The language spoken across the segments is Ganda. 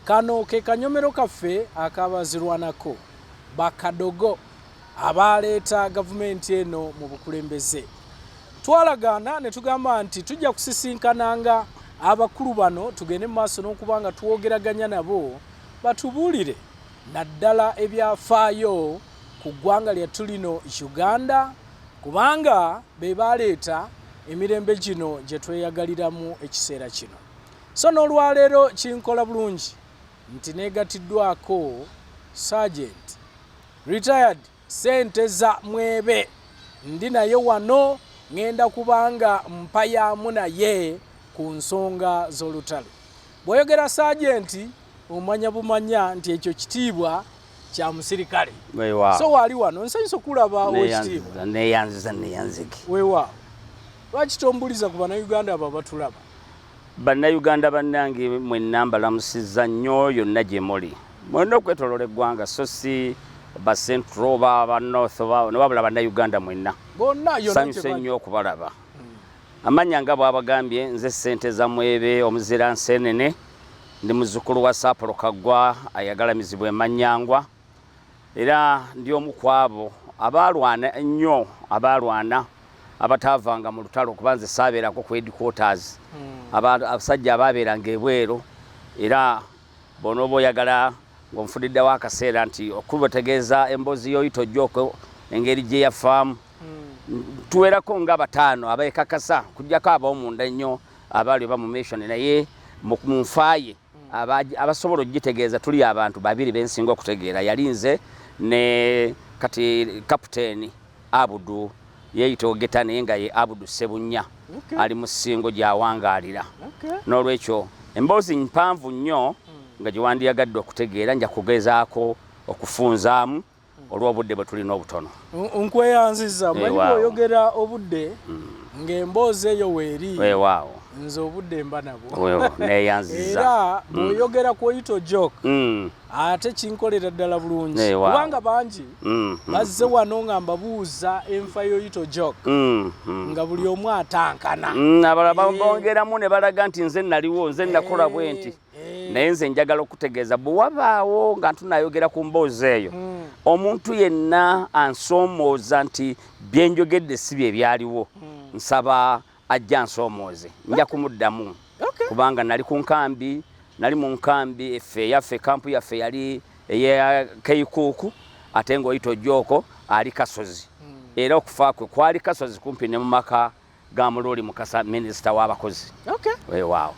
Kano ke kanyomero kaffe akabazirwanako bakadogo abaleeta gavumenti eno mu bukulembeze. Twalagaana ne tugamba nti tujja kusisinkananga abakulu bano tugende maaso n'okubanga tuwogeraganya nabo batubuulire naddala ebyafaayo ku ggwanga lyattu lino Uganda kubanga be baleeta emirembe gino gye tweyagaliramu ekiseera kino. So n'olwaleero kinkola bulungi nti neegatiddwako Sergeant Retired Ssenteza Mwebe ndi naye wano ngenda kubanga mpayamu naye ku nsonga z'olutalo. Bw'oyogera Sergeant omanya bumanya nti ekyo kitiibwa kya musirikale. So wali wano nsanyusa okulaba owekitiibwa. Neyanziki. Weewaawo. Lwaki tombuliza ku bannayuganda abo abatulaba? Bannayuganda bannange mwenna mbalamusizza nnyo yonna gye muli. Mwenna okwetoloola eggwanga so si ba Central ba North ne wabula bannayuganda mwenna. Bonna yonna sanyuse nnyo okubalaba. Amanya nga bw'abagambye nze Ssenteza Mwebe omuzira Nsenene ndi muzzukulu wa Saapolo Kaggwa ayagala mizibwe Manyangwa era ndi omu ku abo abaalwana ennyo abataavanga mu lutalo kuba nze saabeerako ku headquarters abasajja abaabeeranga ebweru era bonooba oyagala ng'onfudiddewo akaseera nti okubategeeza emboozi y'oyita ojjoko engeri gye yafaamu tuwerako nga bataano abeekakasa kujjako ab'omunda ennyo abaali oba mu mission naye mu nfaaye abasobola okugitegeeza tuli abantu babiri bensinga okutegeera yali nze ne kati kapiteeni Abudu yeeyita ogeta naye nga ye Abudu Ssebunya ali mu ssingo gy'awangaalira. N'olwekyo emboozi mpanvu nnyo nga gye wandiyagadde okutegeera nja kugezaako okufunzaamu olw'obudde bwe tulina obutono. Nkweyanziza manyi bw'oyogera obudde ng'emboozi eyo weeri. Weewaawo. Nze obudde mba nabwo. Neeyanziza. Era bw'oyogera ku oyita joke ate kinkolera ddala bulungi. Kubanga bangi bazze wano nga mbabuuza enfa y'oyita joke nga buli omu atankana. Abalala bongeramu ne balaga nti nze naliwo nze nakola bwe nti. Naye nze njagala okutegeeza bwe wabaawo nga ntunayogera ku mboozi eyo omuntu yenna ansoomooza nti bye njogedde si bye byaliwo nsaba ajja ansoomooze nja kumuddamu kubanga nali mu nkambi yaffe kampu yaffe yali eya Keikuuku ate ng'oyita Ojjooko ali Kasozi era okufa kwe kwali Kasozi kumpi ne mu maka ga Mululi Mukasa minisita w'abakozi. Weewaawo.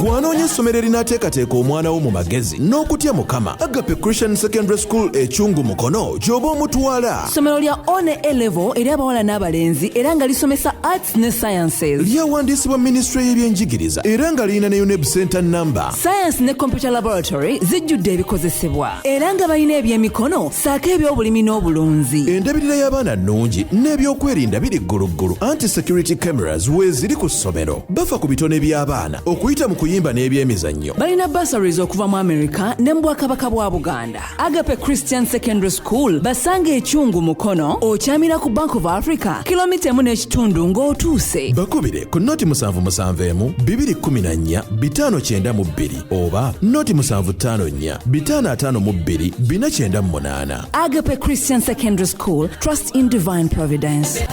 Bw'anoonya essomero erinaateekateeka omwana wo mu magezi n'okutya Mukama, Agape Christian Secondary School Ekyungu Mukono gy'oba omutwala. Ssomero lya one A-level eri abawala n'abalenzi era nga lisomesa arts ne sciences. Lyawandiisibwa Ministry y'ebyenjigiriza era nga lirina ne UNEB Center number. Science ne computer laboratory zijjudde ebikozesebwa era nga balina ebyemikono saako eby'obulimi n'obulunzi. Endabirira y'abaana nnungi n'ebyokwerinda biri gguluggulu. Anti-security cameras weeziri ku ssomero. Bafa ku bitone by'abaana okuyita mu kuyimba n'ebyemizannyo. Balina bursaries okuva mu America ne mu Bwakabaka bwa Buganda. Agape Christian Secondary School basanga Ekyungu Mukono okyamira ku Bank of Africa kilomita 1.5 ng'otuuse. Bakubire ku noti 771 214 592 oba noti 754 552 498. Agape Christian Secondary School, trust in divine providence.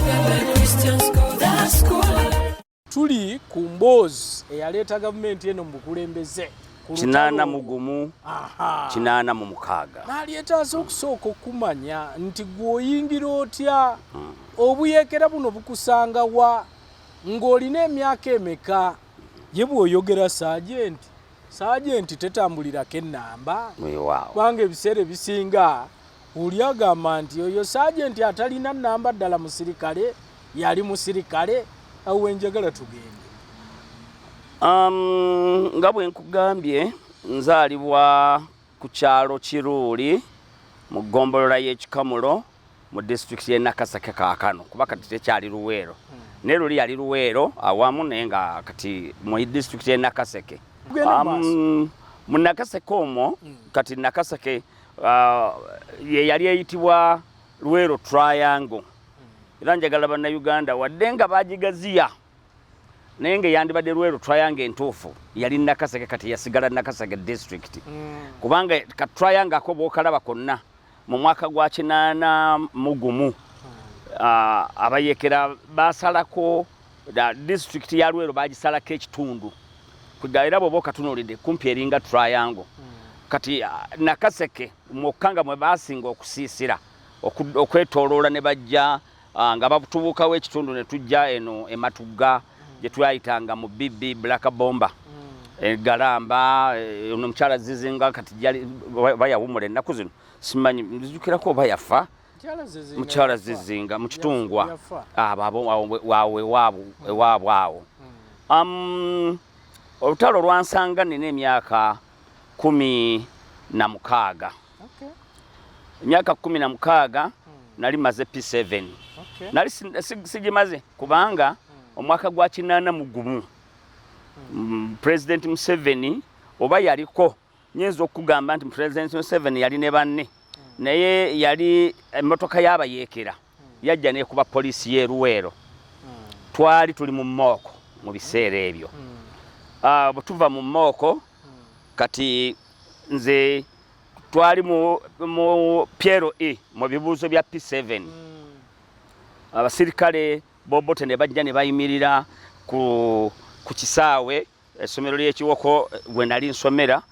Tuli ku mboozi eyaleeta gavumenti eno mu bukulembeze. 81 86. N'alyetaaza okusooka okumanya nti gw'oyingira otya obuyeekera buno bukusanga wa ng'olina emyaka emeka. Ye bw'oyogera Sergeant tetambulirako ennamba. Kubanga ebiseera ebisinga oli agamba nti oyo Sergeant atalina nnamba ddala musirikale yali musirikale. Awo njagala tugende. Nga bwe nkugambye nzaalibwa ku kyalo Kiruuli mu ggombolola y'Ekikamulo mu district y'e Nakaseke kaakano kuba kati tekyali Luweero. Ne luli yali Luweero awamu naye nga kati mu district y'e Nakaseke. Mu Nakaseke omwo kati Nakaseke ye yali eyitibwa Luweero triangle era njagala bannayuganda wadde nga bagigaziya naye nga yandibadde Luweero triangle entuufu yali Nakaseke kati yasigala Nakaseke district kubanga ka triangle ako bw'okalaba konna mu mwaka gwa 81 abayekera basalako district ya Luweero bagisalako ekitundu kugaira bw'oba okatunuulidde kumpi eringa triangle kati Nakaseke mwokka mwe baasinga okusiisira okwetooloola ne bajja nga batubuukawo ekitundu ne tujja eno Ematugga gye twayitanga mu Bibi Black Bomba Galamba ono mukyala Zizinga kati bayawumula ennaku zino simanyi nzijukirako oba yafa mukyala Zizinga mu Kitungwa ewaabwe awo olutalo lwansanga nina emyaka 16 emyaka 16 nali maze P7 nali sigimaze kubanga omwaka gwa 81 President Museveni oba yaliko nyenzo okugamba nti President Museveni yali ne banne naye yali emmotoka y'abayeekera yajja ne kuba poliisi y'e Luweero twali tuli mu Mooko mu biseera ebyo bwe tuva mu Mooko kati nze twali mu PLE mu bibuuzo bya P7 abasirikale bobote ne bajja ne bayimirira ku kisaawe essomero ly'ekiwoko gwe nali nsomera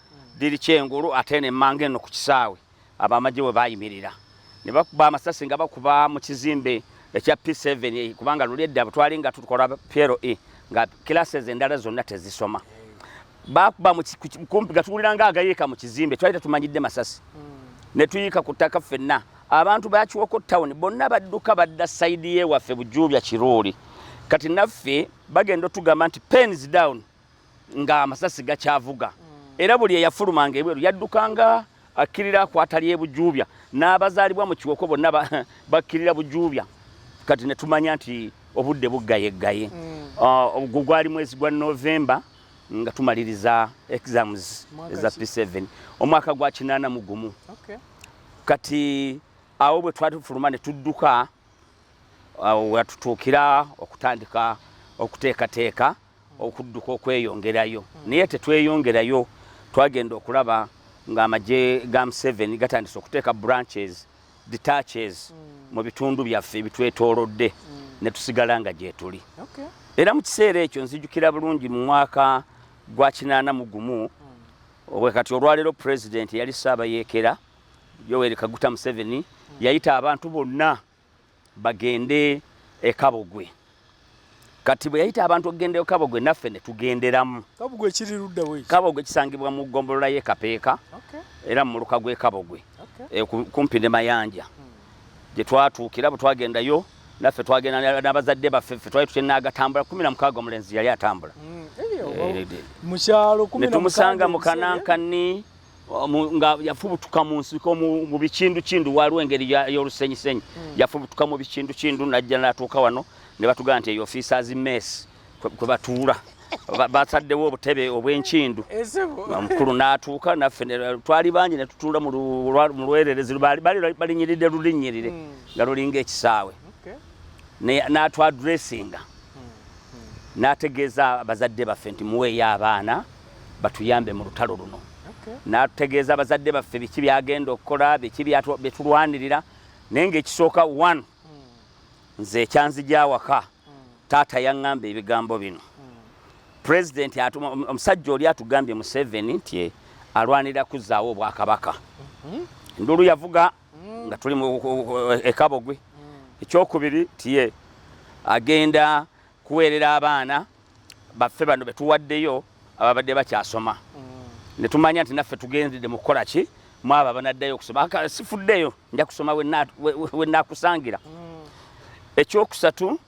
liri Kyengulu ate ne mmange no ku kisaawe abamagye we bayimirira ne bakuba amasasi nga bakuba mu kizimbe ekya P7 kubanga luli edda twali nga tukola PLE nga classes endala zonna tezisoma bakuba mu kumpi gatuliranga agayeeka mu kizimbe twali tumanyidde masasi ne tuyika ku ttaka ffenna abantu bakiwoko town bonna badduka badda side ye waffe Bujuubya Kiruuli kati naffe bagenda tugamba nti pens down nga amasasi gakyavuga era buli eyafulumanga ebweru yaddukanga akkirira kwatali e Bujuubya n'abazaalibwa mu kiwoko bonna bakkirira Bujuubya kati ne tumanya nti obudde buggaye ogwo gwali mwezi gwa November nga tumaliriza exams eza P7 omwaka gwa 81 kati awo bwe twatufuluma ne tudduka watutuukira okutandika okuteekateeka okudduka okweyongerayo naye tetweyongerayo twagenda okulaba ng'amagye ga Museveni gatandise okuteeka branches detaches mu bitundu byaffe ebitwetoolodde ne tusigala nga gye tuli era mu kiseera ekyo nzijukira bulungi mu mwaka gwa 81 kati olwaleero president yali Ssaabayeekera Yoweri Kaguta Museveni yayita abantu bonna bagende e Kabogwe kati bwe yayita abantu okugenda e Kabogwe naffe ne tugenderamu Kabogwe kiri ludda bwe Kabogwe kisangibwa mu ggombolola y'e Kapeeka era mu luka gwe Kabogwe kumpi ne Mayanja gye twatuukira bwe twagendayo naffe twagenda n'abazadde baffe twali tukyennaagatambula 16 omulenzi yali atambula mukyalo 16 ne tumusanga mu Kanankani nga yafubutuka mu nsiko mu bikindu waliwo engeri y'olusenyisenyi yafubutuka mu bikindu najja n'atuuka wano ne batugamba nti eyo officers mess kwe batuula basaddewo obutebe obw'enkindu omukulu n'atuuka naffe twali bangi ne tutuula mu lwererezi balinyiridde lulinnyirire nga lulinga ekisaawe n'atwadressinga n'ategeeza abazadde baffe nti muweeyo abaana batuyambe mu lutalo luno n'atutegeeza abazadde baffe biki byagenda okukola biki byetulwanirira naye ng'ekisooka 1 nze ekyanzija waka taata yaŋŋamba ebigambo bino president omusajja oli atugambye Museveni nti alwanirira kuzzaawo obwakabaka ndulu yavuga nga tuli e Kabogwe ekyokubiri tiye agenda kuweerera abaana baffe bano betuwaddeyo ababadde bakyasoma ne tumanya nti naffe tugendedde mu kukola ki mwabo abanaddayo okusoma sifuddeyo nja kusoma we naakusangira ekyokusatu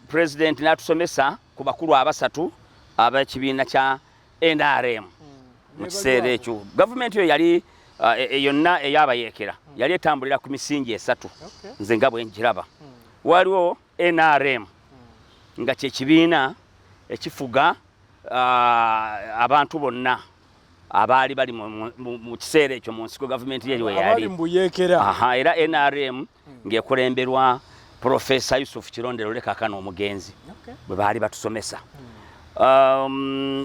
president n'atusomesa ku bakulu abasatu ab'ekibiina kya NRM mu kiseera ekyo gavumenti yo yali yonna ey'abayeekera yali etambulira ku misingi esatu nze nga bwe ngiraba waliwo NRM nga kye kibiina ekifuga abantu bonna abaali bali mu kiseera ekyo mu nsiko gavumenti yeri we yali abali mbuyekera era NRM ng'ekulemberwa Professor Yusuf Kirondero leka kana omugenzi bwe baali batusomesa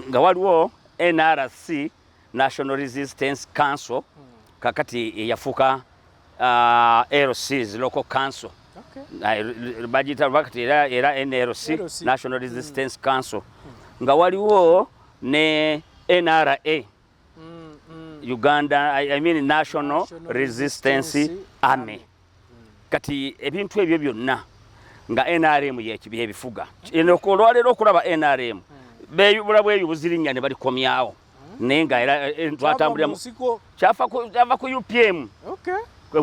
nga waliwo NRC National Resistance Council kakati yafuka LCs Local Council bagita bakati era NRC National Resistance Council nga waliwo ne NRA Uganda I mean National Resistance Army kati ebintu ebyo byonna nga NRM yekibye bifuga eno ko lwalero okulaba NRM beyubula bweyubuzirinya ne bali komyawo nenga era twatambulira chafa ku UPM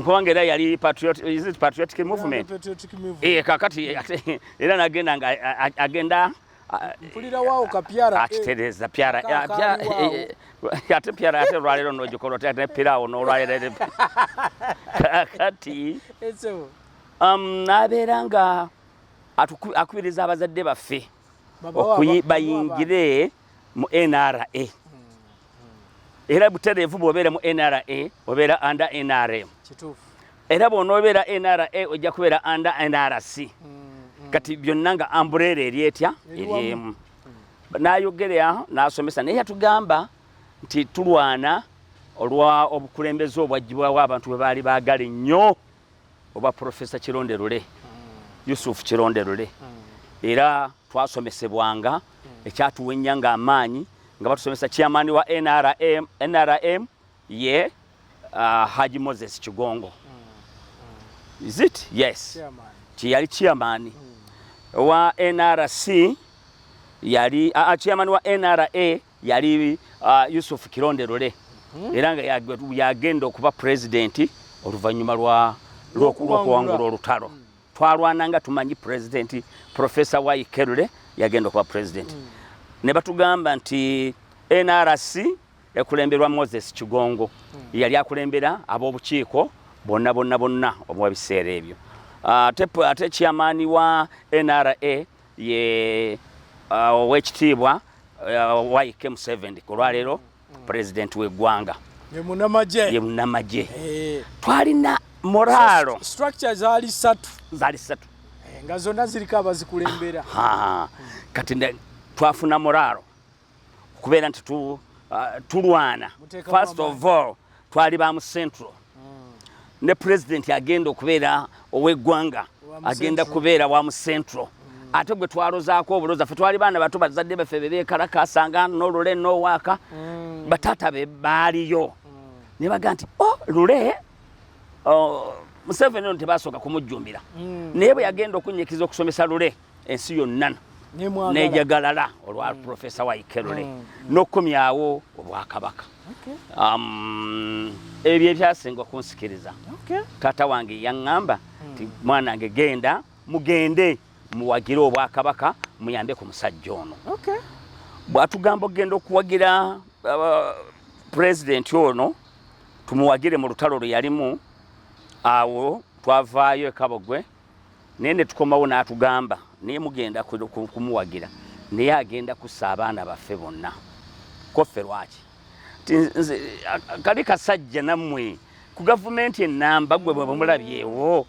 kwange era yali patriotic movement kakati era nagenda nga agenda mpulira wao kapyara akitereza pyara ate pyara ate lwalero nojikolo ate pirawo no lwalero kakati naberanga akubiriza abazadde baffe bayingire mu NRA era buterevu bw'obeera mu NRA obeera under NRM era bw'onobeera NRA ojja kubeera under NRC kati byonna nga umbrella eryetya eryemu n'ayogerera n'asomesa naye yatugamba nti tulwana olwa obukulembeze obwagibwawo abantu bwe baali baagala ennyo obwa Professor Kironderule Yusuf Kironderule era twasomesebwanga ekyatuwenya nga amaanyi nga batusomesa chairman wa NRM ye Haji Moses Kigongo is it yes yali chairman wa NRC yali chairman wa NRA yali Yusuf Kironderule era nga yagenda okuba president oluvanyuma lw'okuwangula olutalo twalwananga tumanyi president Professor Waikerule yagenda okuba president ne batugamba nti NRC ekulemberwa Moses Kigongo yali akulembera ab'obukiiko bonna obwa biseera ebyo ate chairman wa NRA ye owekitiibwa Waike Museveni kulwalero president w'eggwanga ye munamaje twalina moralo structure zali 3 nga zonna ziriko abazikulembera kati twafuna moralo kubeera nti tulwana first of all twali ba mu central ne president agenda okubeera ow'eggwanga agenda kubeera wa mu central ate gwe twalozaako obuloza ffe twali baana bato bazadde baffe bebeekalakasanga n'olule n'owaaka bataata be baaliyo ne baga nti lule Museveni ono tebasooka kumujjumbira naye bwe yagenda okunyikiza okusomesa lule ensi yonna nejagalala olwa Professor Waikerule n'okukomyawo obwakabaka ebyo ebyasinga okunsikiriza taata wange yaŋŋamba nti mwana wange genda mugende muwagire obwakabaka muyambe ku musajja ono bwatugamba okugenda okuwagira president ono tumuwagire mu lutalo lwe yalimu awo twavaayo ekabogwe naye ne tukomawo n'atugamba naye mugenda kumuwagira naye agenda kussa abaana baffe bonna koffe lwaki kali kasajja nammwe ku gavumenti ennamba gwe bwe bamulabyewo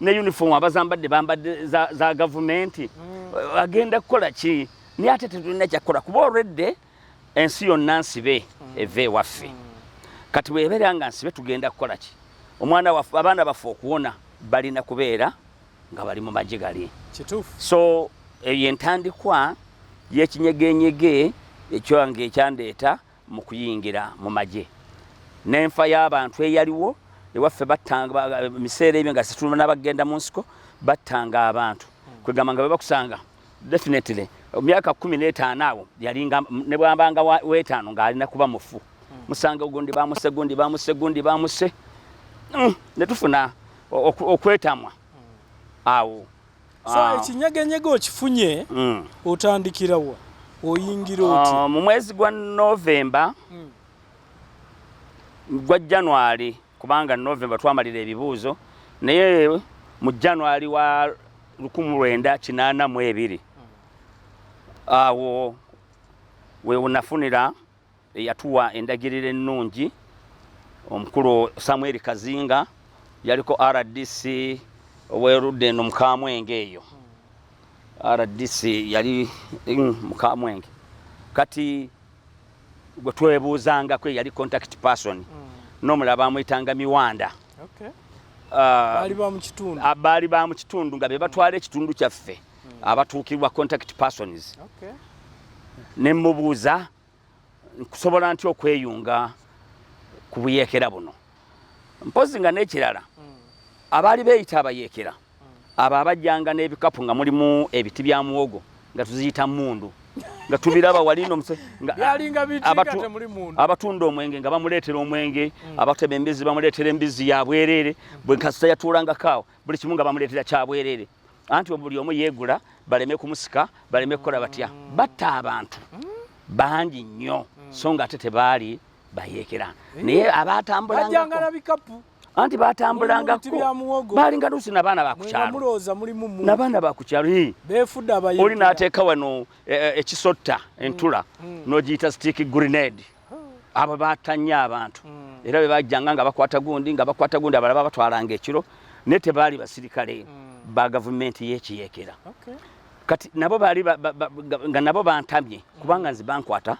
ne uniform abazambadde bambadde za gavumenti agenda kukola ki naye ate tetulina kyakukola kuba olwedde ensi yonna nsibe eve ewaffe kati weebeera nga nsibe tugenda kukola ki abaana baffe okuwona balina kubeera nga bali mu magye gali so eyo entandikwa y'ekinyegenyege ekyange ekyandeeta mu kuyingira mu magye n'enfa y'abantu eyaliwo ewaffe battanga miseera ebyo nga situluma n'abagenda mu nsiko battanga abantu kwegamba nga bebakusanga definitely myaka 15 awo yalinga ne bwambanga w'etaano ng'alina kuba mufu musanga gundi bamuse ne tufuna okwetamwa awo so ekinyegenyege okifunye otandikirawa oyingira oti mu mwezi gwa November gwa January kubanga November twamalira ebibuuzo naye mu January wa 1982 awo we unafunira yatuwa endagiriro ennungi omukulu Samuel Kazinga yaliko RDC owerudde eno Mukamwenge eyo RDC yali Mukamwenge kati gwe twebuuzanga kwe yali contact person n'omulaba amuyitanga Miwanda. Baali ba mu kitundu nga be batwala ekitundu kyaffe abatuukirwa contact persons. Ne mubuuza nkusobola ntya okweyunga ku buyeekera buno. Mpozi nga n'ekirala abaali beeyita abayeekera abo abajjanga n'ebikapu nga mulimu ebiti bya muwogo nga tuziyita mundu nga tubiraba walino abatunda omwenge nga bamuleetera omwenge abatema embizi bamuleetera embizi ya bwerere bwe kasita yatuulanga kaawo buli kimu nga bamuleetera kya bwerere anti buli omu yeegula baleme kumusika baleme kukola batya batta abantu bangi nnyo so nga ate tebaali bayeekera naye abatambulanga anti batambulangako balinga luusi n'abaana bakukyalo n'abaana bakukyalo oli n'ateeka wano ekisotta entula n'ogiyita stick grenade abo batanya abantu era bwe bajjanga nga bakwata gundi abalaba batwalanga ekiro naye tebaali basirikale ba gavumenti y'ekiyeekera kati nabo baali nga nabo bantamye kubanga nze bankwata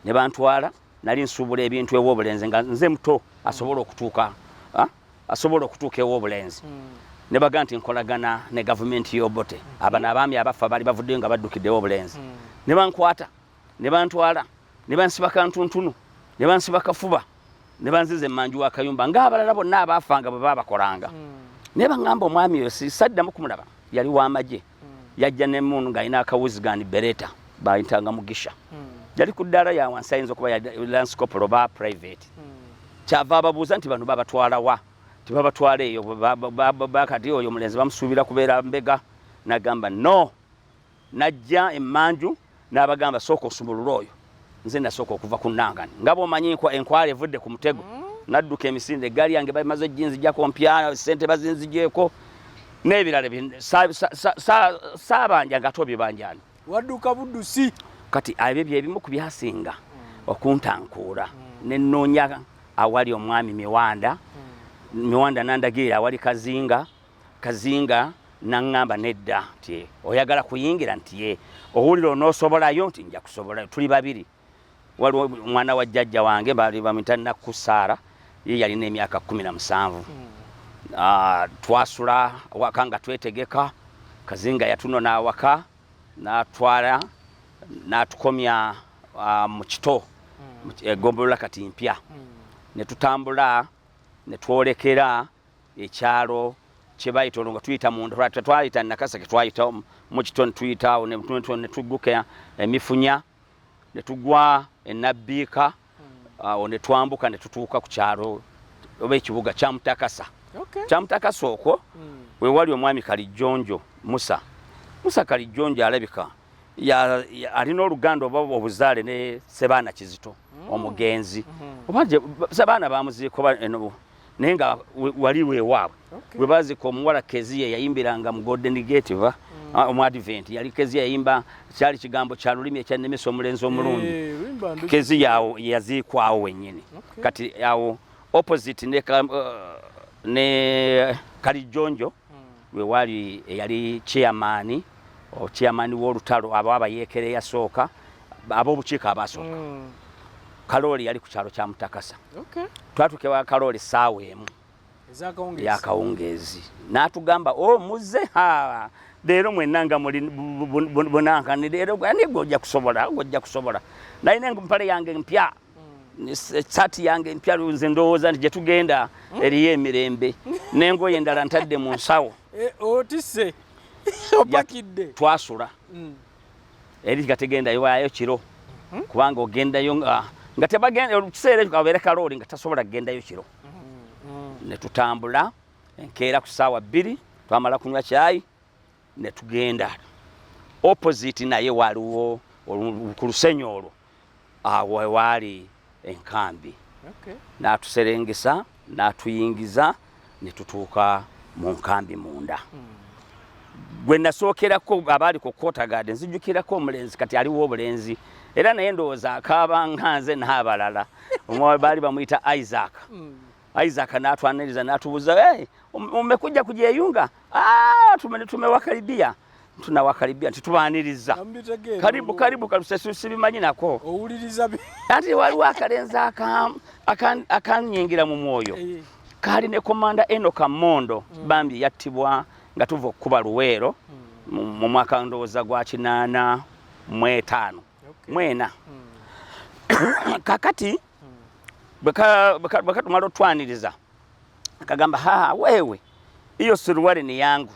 ne bantwala nali nsuubula ebintu ew'obulenzi nga nze muto asobola okutuuka ew'obulenzi ne baga nti nkolagana ne gavumenti y'Obote abana abaami abafa bali bavuddeyo nga baddukidde ew'obulenzi ne bankwata ne bantwala ne bansiba kantuntunu ne bansiba kafuba ne banziza emmanju wa Kayumba ng'abalala bonna abaafanga bwe baabakolanga naye baŋŋamba omwami oyo saddamu kumulaba yali w'amagye yajja n'emmundu ng'alina akawuzigani bereta bayitanga Mugisha yali ku ddaala ya wansi ayinza okuba ya Lance Corporal ba private kyava ababuuza nti bano babatwala wa tibabatwala eyo bakati oyo omulenzi bamusuubira kubeera Mbega n'agamba no najja emmanju n'abagamba sooka osumulula oyo nze nasooka okuva ku Nangani nga bw'omanyi enkwala evudde ku mutego nadduka emisinde eggaali yange bamaze ginzijjako mpya ssente bazinzigyeko n'ebirala saabanja nga to byebanjani wadduka buddusi kati ebyo byebimu ku byasinga okuntankuula ne nnoonya awali omwami Miwanda nandagirira awali Kazinga naŋŋamba nedda nti oyagala kuyingira nti ye owulira onoosobolayo nti nja kusobola tuli babiri waliwo omwana wa jjajja wange baali bamuyita Nakkusaara ye yalina emyaka 17 twasula waka nga twetegeka Kazinga yatunona awaka n'atwala n'atukomya mu kito egombolola kati mpya ne tutambula ne twolekera ekyalo kye bayita olwo nga tuyita mundu twayita Nakaseke twayita mu kito ne tuyitawo ne tugguka emifunya ne tugwa Nabbiika awo ne twambuka ne tutuuka ku kyalo oba ekibuga kya Mutakasa kya Mutakasa okwo we wali omwami Kalijjonjo Musa Kalijjonjo alabika alina oluganda oba obuzaale ne Sebaana Kizito omugenzi oba Sebaana bamuziiko naye nga wali weewaabwe bwe baziika omuwala Keziya yayimbiranga mu Golden Gate omuadvent yali Keziya yayimba kyali kigambo kya lulimi ekyannemesa omulenzi omulungi Keziya yaziikwawo wennyini kati awo opposite ne Kalijjonjo we wali yali chairman w'olutalo abo abayeekera eyasooka ab'obukiiko abasooka Kalooli yali ku kyalo kya Mutakasa twatuuke wa Kalooli essaawa emu yakawungeezi n'atugamba muzze leero mwenna nga muli bunankani leero nigwe ojja kusobola nalina empale yange empya saati yange empya nze ndowooza nti gye tugenda eriyo emirembe n'engoye endala ntadde mu nsawo otisse opakidde twasula eri gategenda iwaayo kiro kubanga ogendayo nga tebagenda ekiseera ekyo kabeere Kalooli nga tasobola kugendayo kiro ne tutambula enkeera ku ssaawa 2 twamala kunywa caayi ne tugenda opposite naye waliwo ku lusenyi olwo awo waali enkambi n'atuserengesa n'atuyingiza ne tutuuka mu nkambi munda gwe nasookerako abaali ku Quarter Garden nzijukirako omulenzi kati aliwo obulenzi era naye ndowooza akaaba nga nze n'abalala omwe baali bamuyita Isaac n'atwaniriza n'atubuuza umekuja kujeyunga tumewakaribia tunawakaribia ntitubaaniriza karibu sibimanyi nako owuliriza ati waliwo akalenzi akanyingira mu mwoyo kali ne komanda Enoka Mondo bambi yattibwa nga tuva okukuba Luweero mu mwaka ndowooza gwa 85 mwena kakati baka tumalo twaniriza akagamba wewe hiyo suruali ni yangu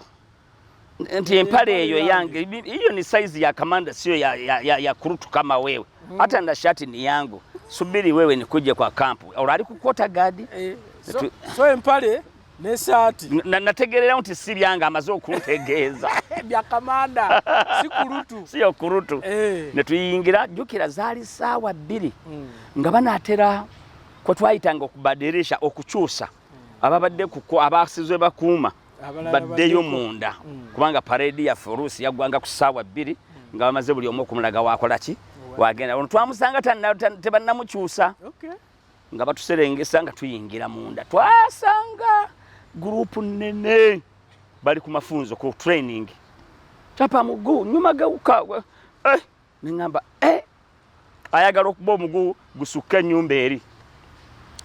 nti empale eyo yange hiyo ni size ya kamanda sio ya kurutu kama wewe hata na shati ni yangu subiri wewe nikuje kwa kampu olali ku Quarter Garden so empale ne shati nategerera nti si byanga amaze okuntegeeza bya kamanda si kurutu sio kurutu ne tuyingira jukira zali sawa 2 nga banatera ko twayitanga okubadirisha okukyusa ababadde kuko abasizwe bakuuma baddeyo munda kubanga parade ya Furusi yagwanga ku sawa 2 nga bamaze buli omu okumulaga wakola ki wagenda ono twamusanga tebannamukyusa nga batuserengesa nga tuyingira munda twasanga group nene bali ku mafunzo ku training tapa mugu nyuma gauka ningamba ayagala okuba omugu gusuka nyumba eri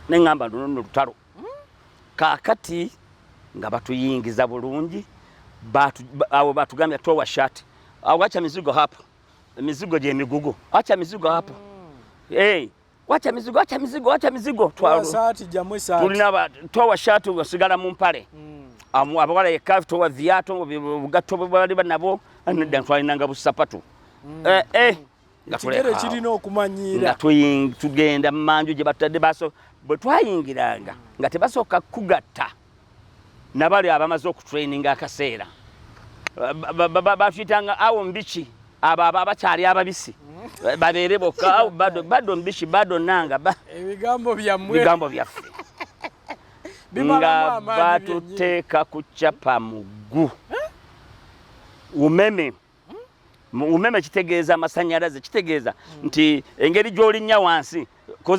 nengamba ndono lutalo kakati nga batuyingiza bulungi abo batugambya towa shati awacha mizigo hapo mizigo je migugo acha mizigo hapo wacha mizigo twa sati jamwe sati tulina towa shati usigala mu mpale abawala yekafu towa viato bugato bali banabo anenda twalinanga busapatu Kigere kirina okumanyira tugenda manju je batadde baso bwe twayingiranga nga tebasooka kugatta nabali abamaze okutraininga akaseera bafitanga awo mbichi abakyali ababisi babeere bokka bado mbichi bado nanga ebigambo byaffe nga batuteeka kucapa mugu umeme kitegeeza amasanyalaze kitegeeza nti engeri gy'olinnya wansi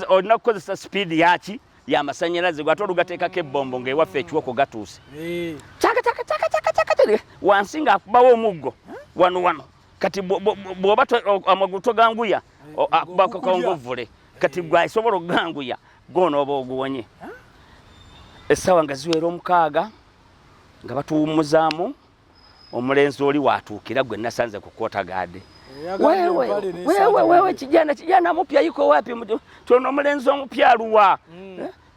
olina kukozesa speed yaki ya masanyalaze gwatolu gateekako ebbombo ng'ewaffe ekiwoko gatuuse chaka wansi ng'akubawo omuggo wano kati bw'oba amagulu toganguya akubakakonguvule kati gwasobola okuganguya gw'onooba oguwonye essaawa nga ziwera 6 nga batuwummuzaamu omulenzi oli watuukira gwe nasanze ku Quarter Garden wewe kijana mupya yuko wapi tuno omulenzi omupya aluwa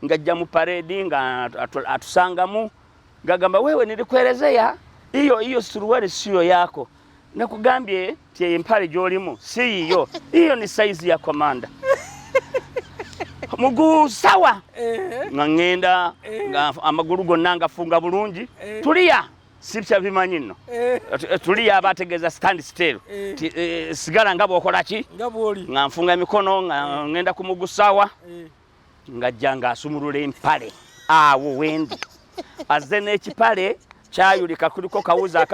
ngajja mu parade nga atusangamu ngagamba wewe nilikuelezea hiyo suruali sio yako nakugambye tie empale gyolimu si hiyo ni size ya komanda mugu sawa ngenda amagulu gonna ngafunga bulungi tulia sipcha bimanyino tulia abategeza stand still sigala ngabo okola ki nganfunga emikono ngenda kumugusawa ngajjanga asumulula empale awo wendi azene ekipale kyayulika kuliko kawuza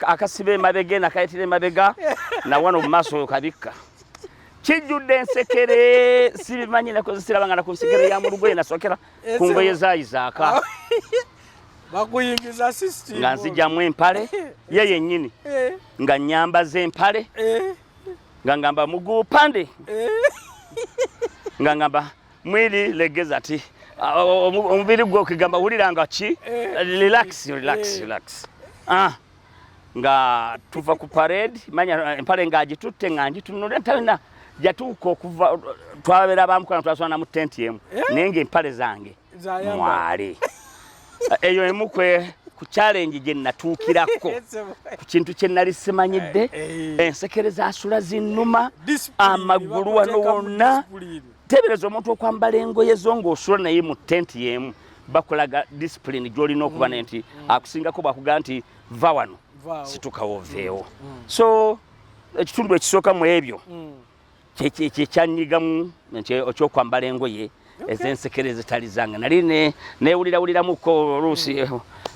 akasibe mabege nakayitire mabega na wano mumaso kabika kijudde ensekere sibimanyi nakozesera bangana ku nsekere ya murugoye nasokera ku ngoye za Isaac bakuyingiza system nga nzijjamu empale ye yennyini nga nyambaza empale nga ngamba muguu pande nga ngamba mwili legeza ati omubiri gwo kigamba wuliranga ki relax nga tuva ku parade manya empale ngagitutte ngangitunula ntawina jatuuka okuva twabera bamukwana twaswana mu tent yemu nenge empale zange mwali eyo emukwe ku challenge je natuukirako ku kintu kye nali simanyidde ensekere zasula zinnuma amagulu wano wonna tebereza omuntu okwambala engoye zo ng'osula naye mu tent yemu bakulaga discipline gy'olina okuba nti akusingako bwakugamba nti va wano situkawo oveewo so ekitundu ekisooka mu ebyo kyekyanyigamu ekyokwambala engoye ez'ensekere zitali zange nali newuliramu ko oluusi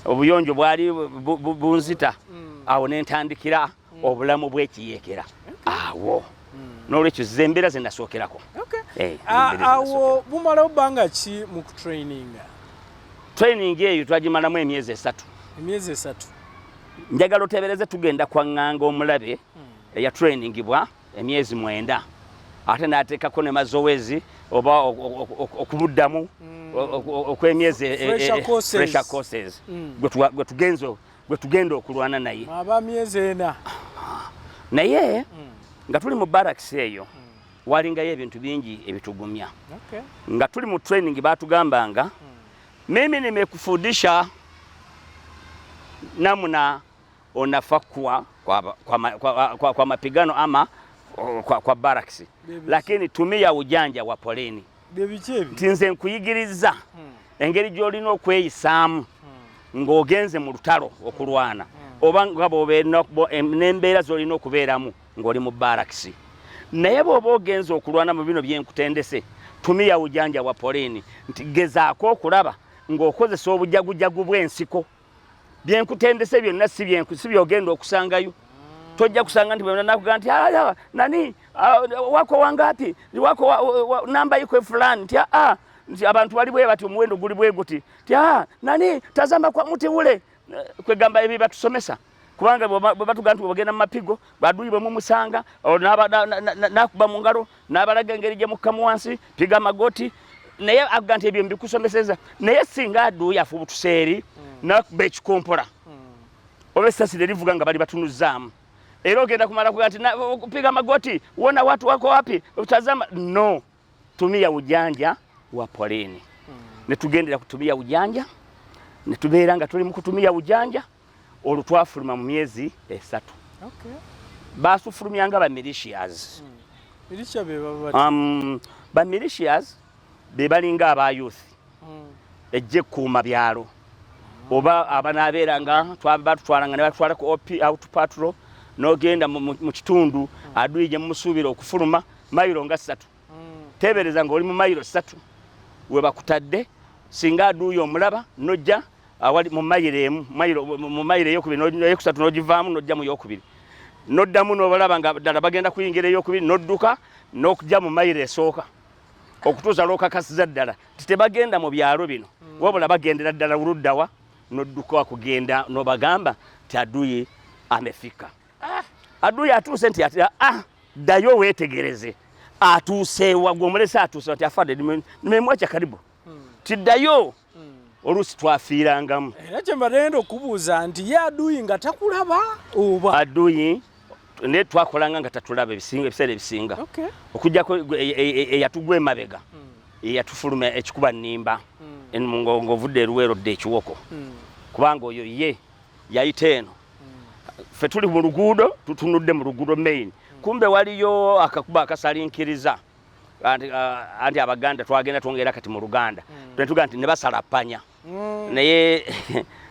obuyonjo bwali bunzita awo nentandikira obulamu bw'ekiyeekera awo n'olwekyo zembeera ze nasookerako. Awo bumalawo bbanga ki mu kutraininga? Training eyo twagimalamu emyezi 3. Emyezi 3. Njagala otebereze tugenda kwaŋŋanga omulabe eya trainingibwa emyezi 9 ate n'ateekako ne mazowezi oba okubuddamu okw'emyezi fresher courses gwe tugenda okulwana naye aba myezi 4 naye nga tuli mu barracks eyo walingayo ebintu bingi ebitugumya. Nga tuli mu training batugambanga mimi nimekufundisha namna unafaa kwa mapigano ama kwa barracks, lakini tumia ujanja wa poleni. Tinze nkuyigiriza engeri gy'olina okweyisaamu ng'ogenze mu lutalo okulwana oba nga bw'obeera n'embeera z'olina okubeeramu ng'oli mu barracks. Naye bw'oba ogenze okulwana mu bino byenkutendese, tumia ujanja wa poleni. Nti gezaako okulaba ng'okozesa obujagujagu bw'ensiko. Byenkutendese byonna si byogenda okusangayo. Tojja kusanga nti bwe nakuga nti nani wako wangapi wako namba iko fulani nti nti abantu bali bwe bati omuwendo guli bwe guti nti nani tazama kwa muti ule kwegamba ebi batusomesa kubanga bwe batuga nti bagenda mu mapigo baduyi bwe mumusanga nakuba mu ngalo n'abalaga engeri gye mukamu wansi piga magoti naye avuga nti ebyo mbikusomeseza naye singa aduyi afu butuseeri nakuba ekikompola oba essasi livuga nga bali batunuzaamu era ogenda kumala kuga nti kupiga magoti uona watu wako wapi utazama. No, tumia ujanja wa poleni. Netugendera kutumia ujanja netubeera nga tuli mu kutumia ujanja olwo twafuluma mu myezi 3. Basufulumyanga ba militias. Militia be baba ba militias be balinga aba youth ejje kuuma byalo oba abanaabeeranga batutwalanga ne batwala ku out patrol n'ogenda mu kitundu aduyi gye musuubira okufuluma mayiro nga 3. Tebereza ng'oli mu mayiro 3 we bakutadde singa aduyi omulaba nojja awali mu mayiro emu mu mayiro ey'okubiri n'eyokusatu n'ogivaamu nojja mu y'okubiri noddamu n'obalaba nga ddala bagenda kuyingira ey'okubiri n'odduka n'okujja mu mayiro esooka okutuusa lw'okakasiza ddala titebagenda mu byalo bino wabula bagendera ddala uluddawa n'odduka kugenda n'obagamba ti aduyi amefika. Aduyi atuuse nti ddayo weetegereze atuuseewa gw'omulese atuuse ati afadde nimemwacha karibu tiddayo oluusi twafiirangamu. Era kye mbadde okubuuza nti ye aduyi nga takulaba oba aduyi ne twakolanga nga tatulaba ebiseera ebisinga okujjako eyatugwa emabega eyatufuluma ekikuba nnimba ng'ovudde eruweero dde ekiwoko kubanga oyo ye yayita eno fe tuli mu luguudo tutunudde mu luguudo main kumbe waliyo akakuba akasalinkiriza anti abaganda twagenda twongera kati mu Luganda tuga nti ne basala panya naye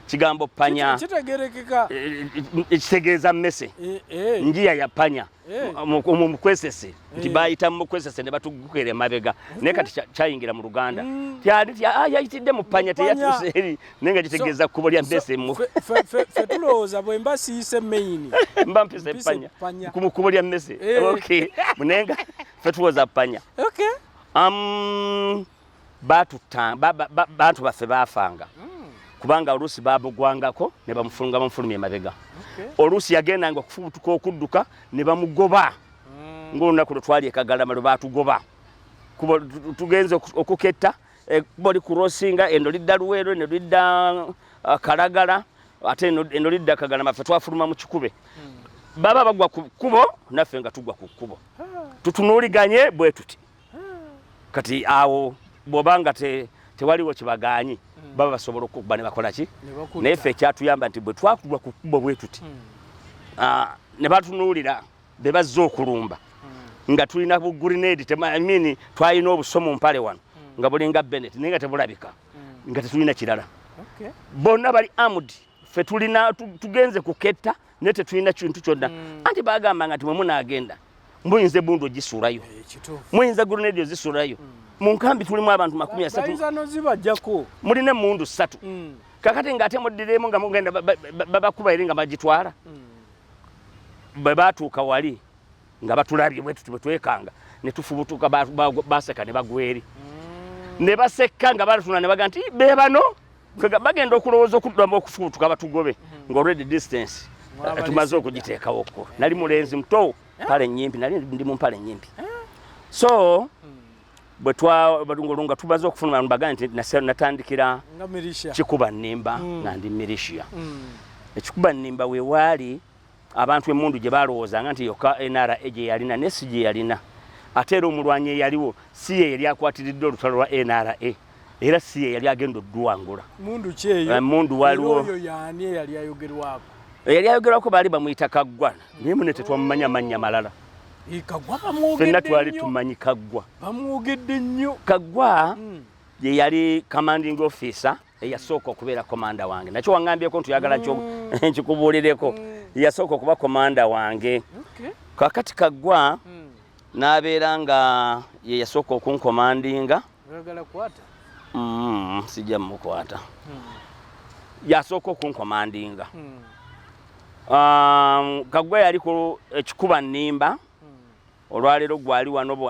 kigambo panya kitegerekeka ekitegeeza mmese njiya ya panya mu kwesese nti bayita mu kwesese ne batugukere mabega naye kati kyayingira mu Luganda yayitidde mu panya teyatuse eri nenga kitegeeza kubo lya mmese mu fe tulowooza bwe mba siise main mba mpise panya ku kubo lya mmese okay munenga fe tulowooza panya bantu baffe baafanga kubanga oluusi babugwangako ne bamufulumya emabega. Oluusi yagendanga okufubutuka okudduka ne bamugoba ng'olunaku lwe twali eKagalama lwe baatugoba kuba tugenze okuketta kuba oli kurosinga eno lidda Luweero eno lidda Kalagala ate eno lidda Kagalama ffe twafuluma mu kikube baba bagwa ku kkubo naffe nga tugwa ku kkubo tutunuuliganye bwe tuti kati awo bw'obanga tewaliwo kibagaanyi baba basobola okuba ne bakola ki naye ffe ekyatuyamba nti bwe twakugwa ku kkubo bwe tuti ne batunuulira be bazze okulumba nga tulina bu grenade twalina obusomo mpale wano nga bulinga Bennett naye nga tebulabika nga tetulina kirala bonna bali armed ffe tulina tugenze kuketta naye tetulina kintu kyonna anti bagambanga nti mwe munaagenda muyinza ebundu ogisuulayo muyinza grenade ozisuulayo mu nkambi tulimu abantu 30 mulina emundu 3 kakati ng'ate muddiremu nga mugenda babakuba eri nga bagitwala bwe batuuka wali nga batulabye bwe tuti bwe twekanga ne tufubutuka baseka ne bagweri ne baseka nga balatuna ne baga nti be bano bagenda okulowooza okuddamu okufubutuka batugobe nga already distance tumaze okugiteekawo okko nali mulenzi muto pale nyimpi nali ndi mu mpale nyimpi so bwe balunga tumaze okufuna baga nti natandikira Kikuba Nnimba nga ndi militia ekikuba Nnimba we wali abantu emundu gye balowoozanga nti yokka NRA gye yalina ne si gye yalina ate era omulwanyi yaliwo si ye yali akwatiridde olutalo lwa NRA era si ye yali agenda odduwangula mundu kyeyo mundu waliwo oyo yaani yali ayogerwako yali ayogerwako baali bamuyita Kaggwa naye mune tetwamumanya mannya malala Kaggwa bamwogedde ffenna twali tumanyi Kaggwa bamwogedde nnyo Kaggwa ye yali commanding officer eyasooka okubeera komanda wange nakyo waŋŋambyeko ntuyagala nkikubuulireko yasooka okuba komanda wange kakati Kaggwa n'abeera nga ye yasooka okunkomandinga sijja mukwata yasooka okunkomandinga Kaggwa yali ku Kikuba Nnimba olwaleero gwali wano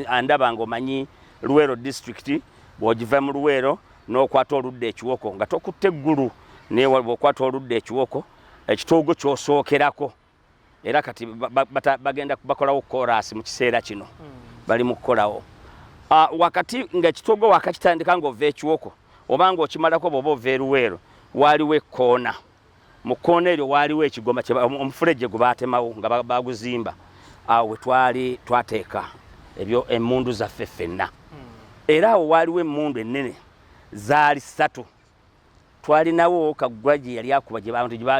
andaba ng'omanyi Luweero district bw'ogiva mu Luweero n'okwata oludda ekiwoko nga tokutte eggulu naye bw'okwata oludda ekiwoko ekitoogo ky'osookerako era kati bagenda bakolawo korasi mu kiseera kino bali mu kukolawo wakati ng'ekitoogo wakakitandika ng'ova ekiwoko oba ng'okimalako bw'oba ova e Luweero waaliwo ekkoona mu kkoona eryo waaliwo ekigoma omufulejje gwe baatemawo nga baguzimba awo we twali twateeka ebyo emmundu zaffe ffenna era awo waaliwo emmundu ennene zaali 3 twalinawo Kaggwa gye yali akuba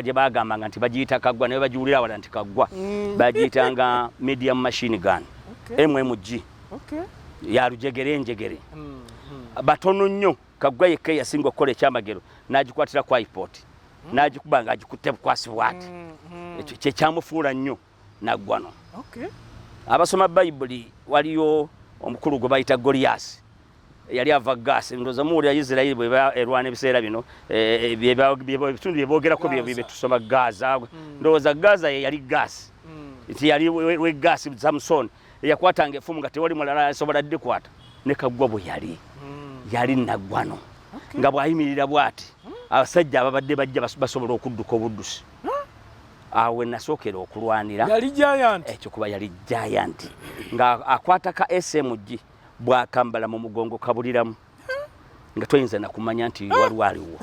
gye bagambanga nti bagiyita Kaggwa naye bagiwulira wala nti Kaggwa bagiyitanga medium machine gun MMG ya lujegere njegere batono nnyo Kaggwa yekka yasinga okukola ekyamagero n'agikwatira ku airport n'agikuba nga agikutte bukwasi bwati ekyo kye kyamufuula nnyo naggwano abasoma Bayibuli waliyo omukulu gwe bayita Goliath yali ava gaasi ndoza muwulira Isirayiri bwe erwana ebiseera bino ebitundu bye boogerako bye tusoma Gaza ndowooza Gaza ye yali gaasi nti yali we gaasi Samson eyakwatanga effumu nga tewali mulala asobola ddikwata ne Kaggwa bwe yali naggwano nga bw'ayimirira bw'ati abasajja ababadde bajja basobola okudduka obuddusi awo we nasookera okulwanira yali giant ekyo kuba yali giant nga akwata ka SMG bw'akambala mu mugongo kabuliramu nga toyinza nakumanya nti waliwo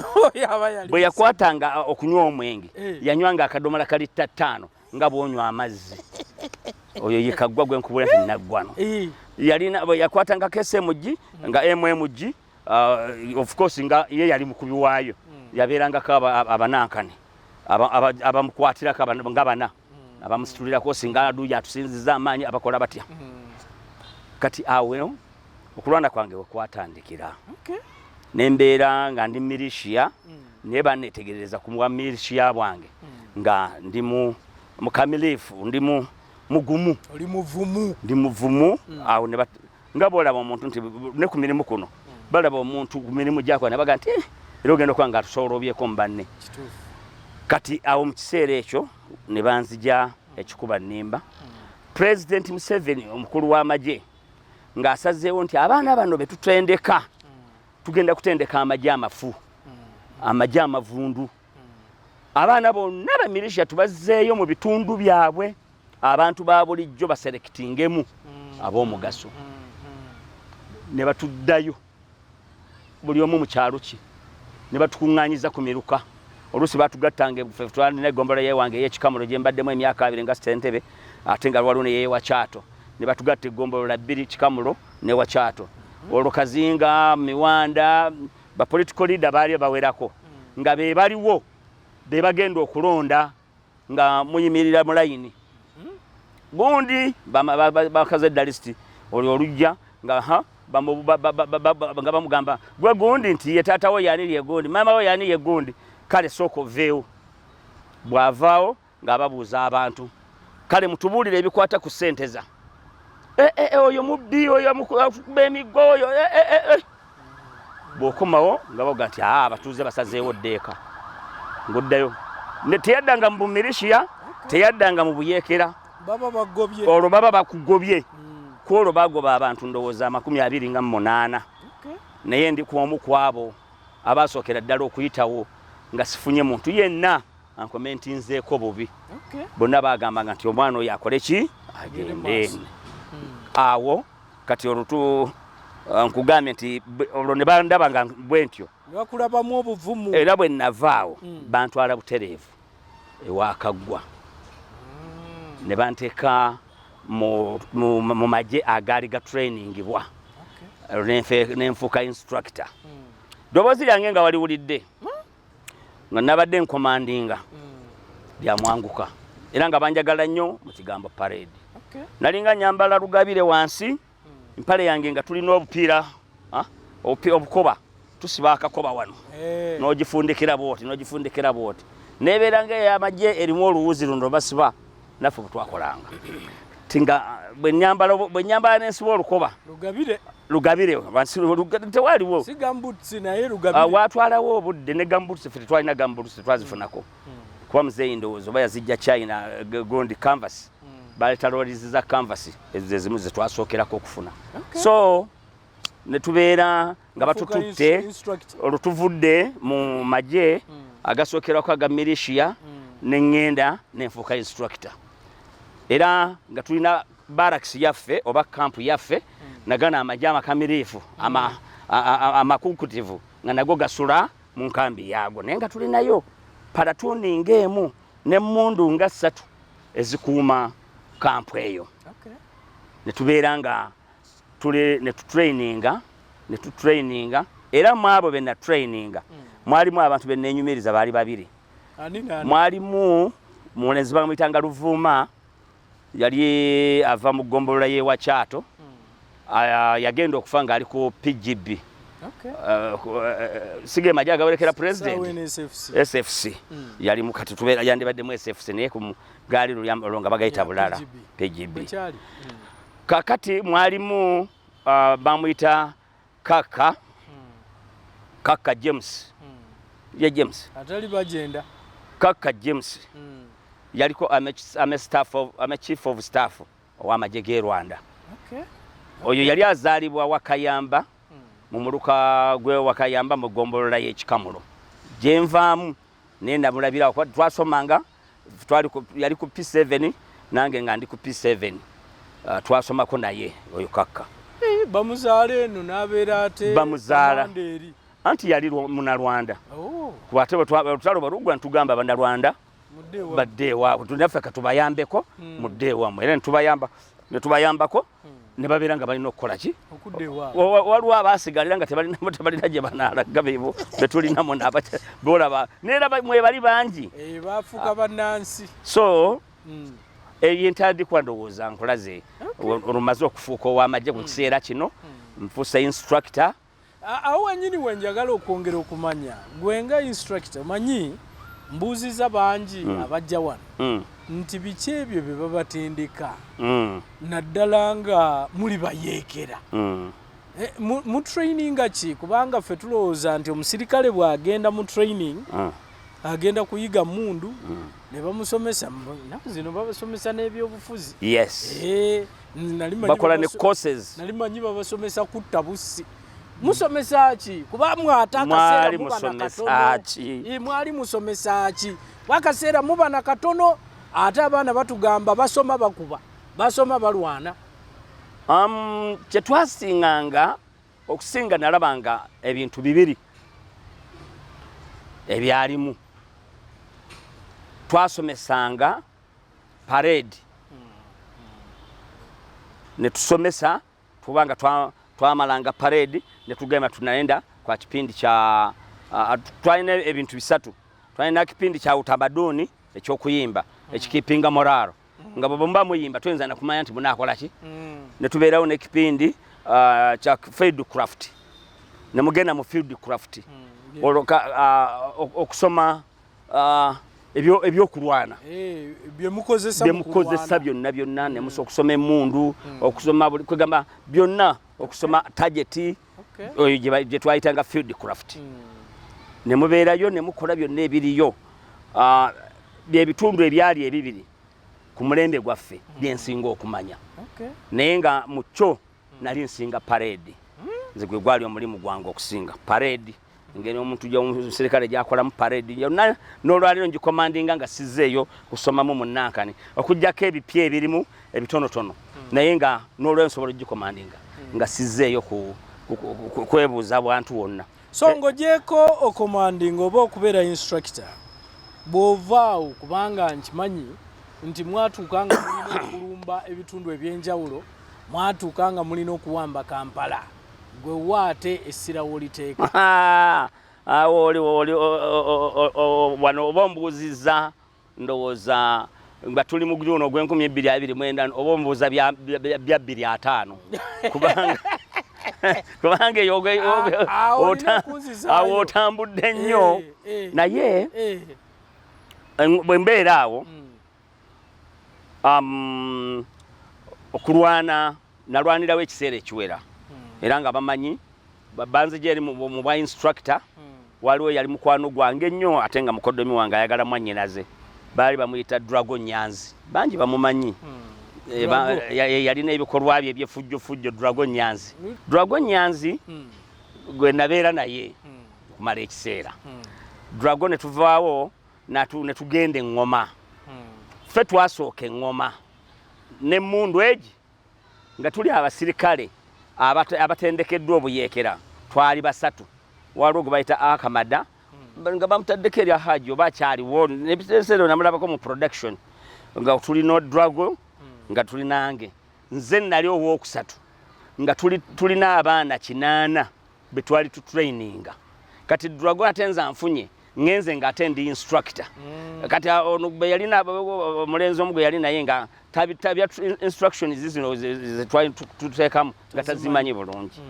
bwe yakwatanga okunywa omwenge yanywanga akadomola kali 5 nga bw'onywa amazzi oyo ye Kaggwa gwe nkubula nti naggwano yalina yakwatanga ka SMG nga MMG of course nga ye yali mukubi waayo yabeerangako abanankane abamukwatirako nga bana abamusitulirako singa aduuyi atusinziza amaanyi abakola batya kati awo okulwana kwange wekwatandikira nembeera nga ndi militia naye banetegereza ku bwa militia bwange nga ndi mukamilifu ndi mugumu ndi muvumu awo nga boolaba omuntu nti ne ku mirimu kuno balaba omuntu ku mirimu gyakwa ne baga nti era ogenda okuba nga tusobola obyeko mu banne kati awo mu kiseera ekyo ne banzija Ekikuba Nnimba President Museveni omukulu w'amagye ng'asazeewo nti abaana bano be tutendeka tugenda kutendeka amagye amafu amagye amavundu abaana bonna bamilisha tubazzeeyo mu bitundu byabwe abantu ba bulijjo baserekitingemu ab'omugaso ne batuddayo buli omu mu kyalo ki ne batukuŋŋaanyiza ku miruka oluusi batugattanga twalina eggombolola yeewange ey'ekikamulo gye mbaddemu emyaka 2 nga Ssentebe ate nga lwaliwo neyeewa Kyato ne batugatta eggombolola 2 Kikamulo ne wa Kyato olwo Kazinga Miwanda bapolitical leader baali bawerako nga be baliwo be bagenda okulonda nga muyimirira mu layini gundi bakaze dalisti olwo olujja nga nga bamugamba gwe gundi nti ye taata wo yani ye gundi mama wo yani ye gundi kale soko veo bwavao ng'ababuuza abantu kale mutubuulire ebikwata ku ssenteza oyo mubbi oyo mukuba emigo oyo bw'okomawo nga bavuga nti abatuuze basazeewo ddeeka ng'oddayo teyaddanga mu bumilishiya teyaddanga mu buyeekera baba bagobye olwo baba bakugobye kwolwo bagoba abantu ndowooza 28 naye ndi kuomu kwabo abasookera ddala okuyitawo nga sifunye muntu yenna ankomentinzeeko bubi bonna bagambanga nti omwana oyo akole ki agende awo kati olutu nkugambye nti olwo ne bandabanga bwe ntyo bakulabamu obuvumu era bwe navaawo bantwala butereevu ewakaggwa ne banteeka mu magye agaali ga trainingibwa nenfuuka instructor ddoboozi lyange nga waliwulidde nga nabadde nkomandinga lyamwanguka era nga banjagala nnyo mu kigambo parade nalinga nyambala lugabire wansi empale yange nga tulina obupiira obukoba tusiba akakoba wano n'ogifundikira bwoti nebeera nga ey'amagye erimu oluwuzi luno basiba naffe bwe twakolanga tinga bwe nyambala n'ensiba olukoba lugabire tewaliwo si gambutsi naye lugabire watwalawo obudde ne gambutsi ffe tetwalina gambutsi twazifunako kuba muzeeyi ndowooza oba yazijja China gondi canvas baleeta lorizi za canvas ezo ezimu ze twasookerako okufuna so ne tubeera nga batututte olutuvudde mu magye agasookerako aga militia ne ŋŋenda nenfuuka instructor era nga tulina barracks yaffe oba kampu yaffe nagana amagye amakamiriifu amakukutivu nga nago gasula mu nkambi yaago naye nga tulinayo palatuni ng'emu n'emmundu nga 3 ezikuuma kampu eyo ne tubeera nga ne tutraininga era mu abo be natraininga mwalimu abantu be neenyumiriza baali 2 mwalimu mulenzi bamuyitanga Luvuuma yali ava mu ggombolola y'ewa Kyato yagenda okufa ng'ali ku PGB sige majja agawerekera president SFC yali mukati tubeera yandibadde mu SFC naye ku gaali olwo nga bagayita bulala PGB kakati mwalimu bamuyita Kaka James James atali bagenda Kaka James yaliko ame chief of staff ow'amagye g'e Rwanda oyo yali azaalibwa Wakayamba mu muluka gwe Wakayamba mu ggombolola y'Ekikamulo gye nvaamu naye namulabira twasomanga yali ku P7 nange nga ndi ku P7 twasomako naye oyo Kaka bamuzaala eno n'abeera ate bamuzaala anti yali Munalwanda kubate bwetutalo balugwa ntugamba Bannalwanda badde ewaabwe tunaffe katubayambeko mudde ewammwe era netubayambako ne babeera nga balina okukola ki waliwo abaasigalira nga tebalina gye banaalaga beebo betulinamu bolaba neera mwe bali bangi bafuuka bannansi so eyentandikwa ndowooza nkulaze olumaze okufuuka ow'amagye ku kiseera kino nfuusa instructor awo wennyini wenjagala okwongera okumanya gwenga instructor manyi mbuuziza bangi abajja wano nti biki ebyo bye babatendeka naddala nga muli bayeekera mu traininga ki kubanga ffe tulowooza nti omusirikale bw'agenda mu training agenda kuyiga mundu ne bamusomesa naku zino babasomesa n'ebyobufuzi bakola ne courses nali manyi babasomesa kutta bussi musomesa ki kuba mwata akaseera mwali musomesa ki wakaseera muba na katono ate abaana batugamba basoma bakuba basoma balwana kye twasinganga okusinga nalabanga ebintu 2 ebyalimu twasomesanga parade ne tusomesa kubanga twamalanga parade ne tugenda tunaenda kwa kipindi kya twalina ebintu 3 twalina kipindi kya utamaduni ekyokuyimba ekikipinga moraro nga bwemba muyimba twenza na kumanya nti munakola ki ne tubeerawo n'ekipindi kya field craft ne mugenda mu field craft okusoma ebyokulwana byemukozesa byonna ne musa okusoma emundu okusoma buli kwegamba byonna okusoma target oyo gye twayitanga field craft ne mubeerayo ne mukola byonna ebiriyo bye bitundu ebyali ebibiri ku mulembe gwaffe byensinga okumanya naye nga mu kyo nali nsinga parade nze gwe gwali omulimu gwange okusinga parade ngene omuntu omuserikale gyakolamu parade yonna n'olwaliro ngikomandinga nga sizzeeyo kusomamu munnankani okujjako ebipya ebirimu ebitonotono naye nga n'olwaliro nsobola ogikomandinga nga sizzeeyo kwebuuza bwantu wonna so ng'ogyeko okomandinga oba okubeera instructor bw'ovaawo kubanga nkimanyi nti mwatuukanga mulina okulumba ebitundu ebyenjawulo mwatuukanga mulina okuwamba Kampala gwe waate essira w'oliteeka awo oli wano oba ombuuzizza ndowooza nga tuli mu guno ogw'2029 oba ombuuza bya 250 kubanga awo otambudde nnyo naye bwe mbeera awo okulwana nalwanirawo ekiseera ekiwera era nga bamanyi banze gyeri mu bwa instructor waliwo yali mukwano gwange ennyo ate nga mukoddomi wange ayagala mwannyinaze baali bamuyita Dragon Nyanzi bangi bamumanyi yalina ebikolwa bye ebyefujjofujjo Dragon Nyanzi gwe nabeera naye kumala ekiseera Dragon ne tuvaawo ne tugenda eŋŋoma ffe twasooka eŋŋoma n'emmundu egi nga tuli abasirikale abatendekeddwa obuyeekera twali basatu waliwo gwe bayita Akamada nga bamutaddeko erya Haji oba akyaliwo nebiteesero namulabako mu production nga tulina Drago nga tuli nange nze nali owookusatu nga tulina abaana 8 be twali tutraininga kati Drago ate nze anfunye ngenze nga ate ndi instructor kati ono gwe yalina omulenzi omu gwe yali naye nga tabya instructions zino ze twali tuteekamu nga tazimanyi bulungi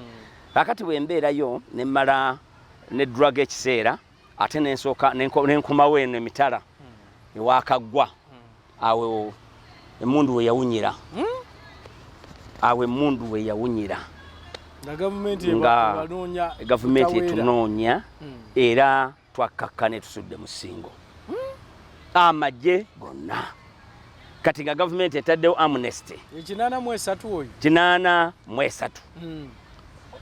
akati bwe mbeerayo ne mmala ne Drago ekiseera ate nenkomawo eno emitala ewakaggwa awo emmundu we yawunyira awo emmundu we yawunyira nga gavumenti etunoonya era twakkakkane tusudde mu ssingo amagye gonna kati nga gavumenti etaddewo amnesty 83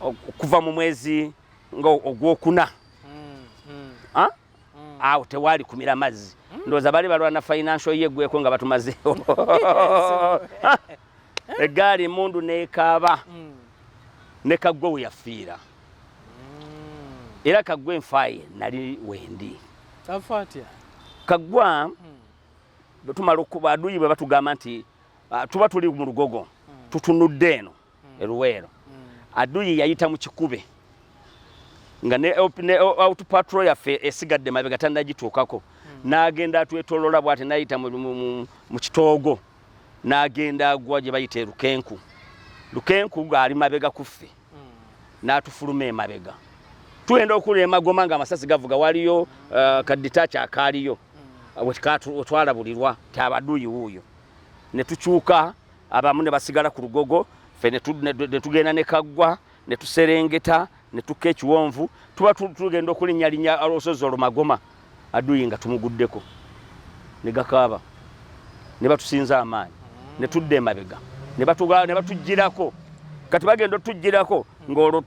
okuva mu mwezi ogwokuna awo tewaali kumira mazzi ndowooza bali balwana financial yeggweko nga batumazeewo eggaali emmundu neekaaba ne Kaggwa we yafiira era Kaggwa enfaaye nali wendi Kaggwa tumala okuba aduyi bwe batugamba nti tuba tuli mu lugogo tutunudde eno eruweero aduyi yayita mu kikube nga ne out patrol yaffe esigadde mabega tannagituukako n'agenda atwetoloola bw'ate n'ayita mu kitoogo n'agenda agwa gye bayita Lukenku ng'ali mabega kuffe n'atufuluma emabega tuenda okula emagoma nga amasasi gavuga waliyo kaditacha akaaliyo wetwalabulirwa ti abaduyi wuuyo ne tukyuka abamu ne basigala ku lugogo ffe ne tugenda ne Kaggwa ne tuserengeta ne tukka ekiwonvu tuba tugenda okulinnyalinnya olusozi olumagoma aduyi nga tumuguddeko ne gakaaba ne batusinza amaanyi ne tudda emabega ne batugirako kati bagenda otugirako ng'olwo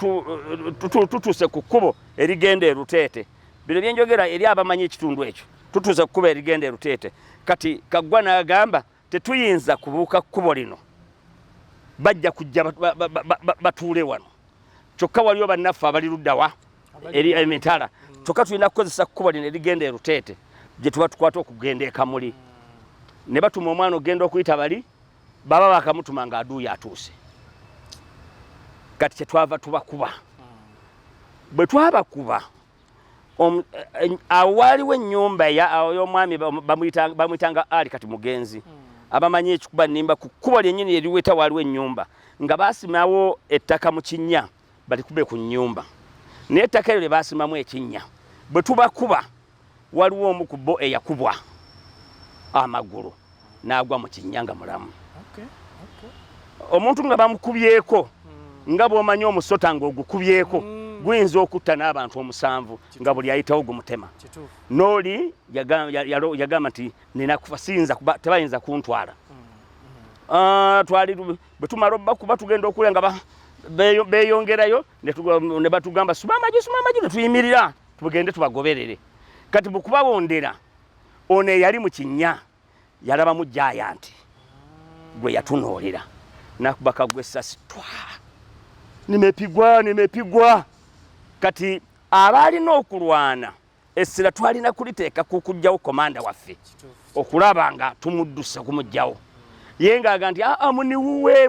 tutuuse ku kkubo erigenda e Ruteete bino byenjogera eri abamanyi ekitundu ekyo tutuuse ku kkubo erigenda e Ruteete kati Kaggwa n'agamba tetuyinza kubuuka kkubo lino bajja kujja batuule wano kyokka waliwo bannaffe abali luddawa eri emitala kyokka tulina kukozesa kkubo lino erigenda e Ruteete gye tuba tukwata okugenda e Kamuli ne batuma omwana ogenda okuyita bali baba bakamutuma nga aduuyi atuuse kati kyetwava tubakuba bwe twabakuba awo waaliwo ennyumba y'omwami bamuyitanga Ali kati Mugenzi abamanyi ekikuba nnimba ku kkubo lyennyini eriweta waaliwo ennyumba nga baasimawo ettaka mu kinnya balikube ku nnyumba naye ettaka eryo lye baasimamu ekinnya bwe tubakuba waliwo omu ku bo eyakubwa amagulu n'agwa mu kinnya nga mulamu omuntu nga bamukubyeko nga bw'omanyi omusota ng'ogukubyeko guyinza okutta n'abantu 7 nga buli ayitawo gumutema n'oli yagamba nti nina kufa siyinza tebayinza kuntwala twali bwe tumala obbakuba tugenda okulya nga beeyongerayo ne batugamba suma amagi ne tuyimirira tugende tubagoberere kati bwe kubawondera ono eyali mu kinnya yalaba mu jayanti gwe yatunoolera nakubaka gwe essasi twa nimepigwa kati abaalina okulwana essira twalina kuliteeka kukujjawo komanda waffe okulaba nga tumuddusa kumujjawo ye ngaaga nti muniwuwe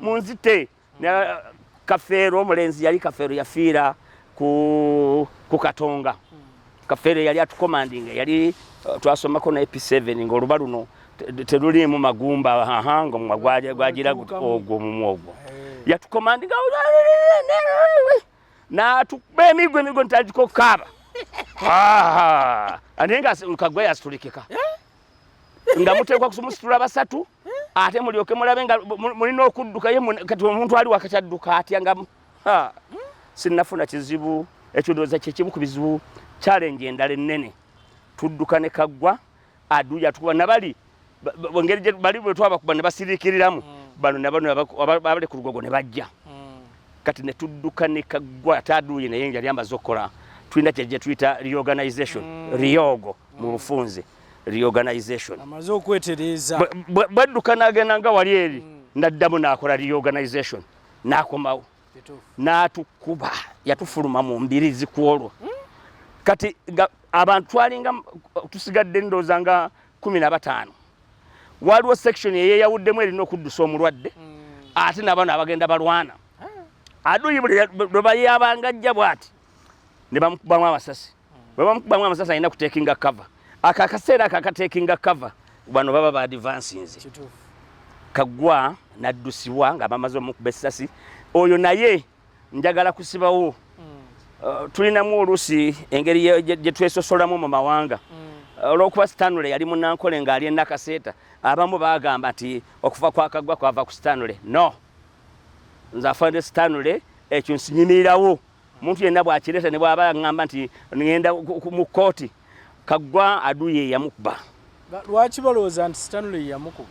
munzite Kafeero omulenzi yali Kafeero yafiira ku Katonga Kafeero yali atukomandinga yali twasomako na EP7 ng'oluba luno terulimu magumba ngo gwagira ogwo mumwogo yatukomandinga natuba emigo ntajiko kaba anenga kagwe yasitulikika nga muteekwa kusumusitula basatu ate mulyoke mulabe nga mulina okudduka ye kati omuntu ali wakatadduka atya nga sinnafuna kizibu ekyo ndowooza kyekimu ku bizibu challenge endala ennene tudduka ne Kaggwa aduya tukuba nabali ngeri bali bwe twabakuba ne basirikiriramu bano nabano abali ku lugogo ne bajja kati ne tudduka ne Kaggwa taduye naye yali amaze okukola tulina kye tuyita reorganization riogo mu bufunze reorganization amaze okwetereza badduka nagenda nga wali eri naddamu nakola reorganization nakomawo natukuba yatufuluma mu mbirizi kwolwo kati abantu twalinga tusigadde ndooza nga 15 waliwo section eyeyawuddemu erina okuddusa omulwadde ate nabano abagenda balwana aduyi bwe bayabangajja bwati ne bamukubamu amasasi bwe bamukubamu amasasi alina kutekinga cover akaseera akakatekinga cover bano baba ba advances Kaggwa naddusibwa nga bamaze omukuba essasi oyo naye njagala kusibawo tulinamu olusi engeri gye twesosolamu mu mawanga olw'okuba Stanley yali munankole ng'ali Nakaseeta abamu bagamba nti okufa kwa Kaggwa kwava ku Stanley no nze afande Stanley ekyo nsinyimirirawo muntu yenna bw'akireeta ne bw'aba agamba nti ngenda mu kooti Kaggwa aduye yamukuba lwaki balowooza nti Stanley yamukuba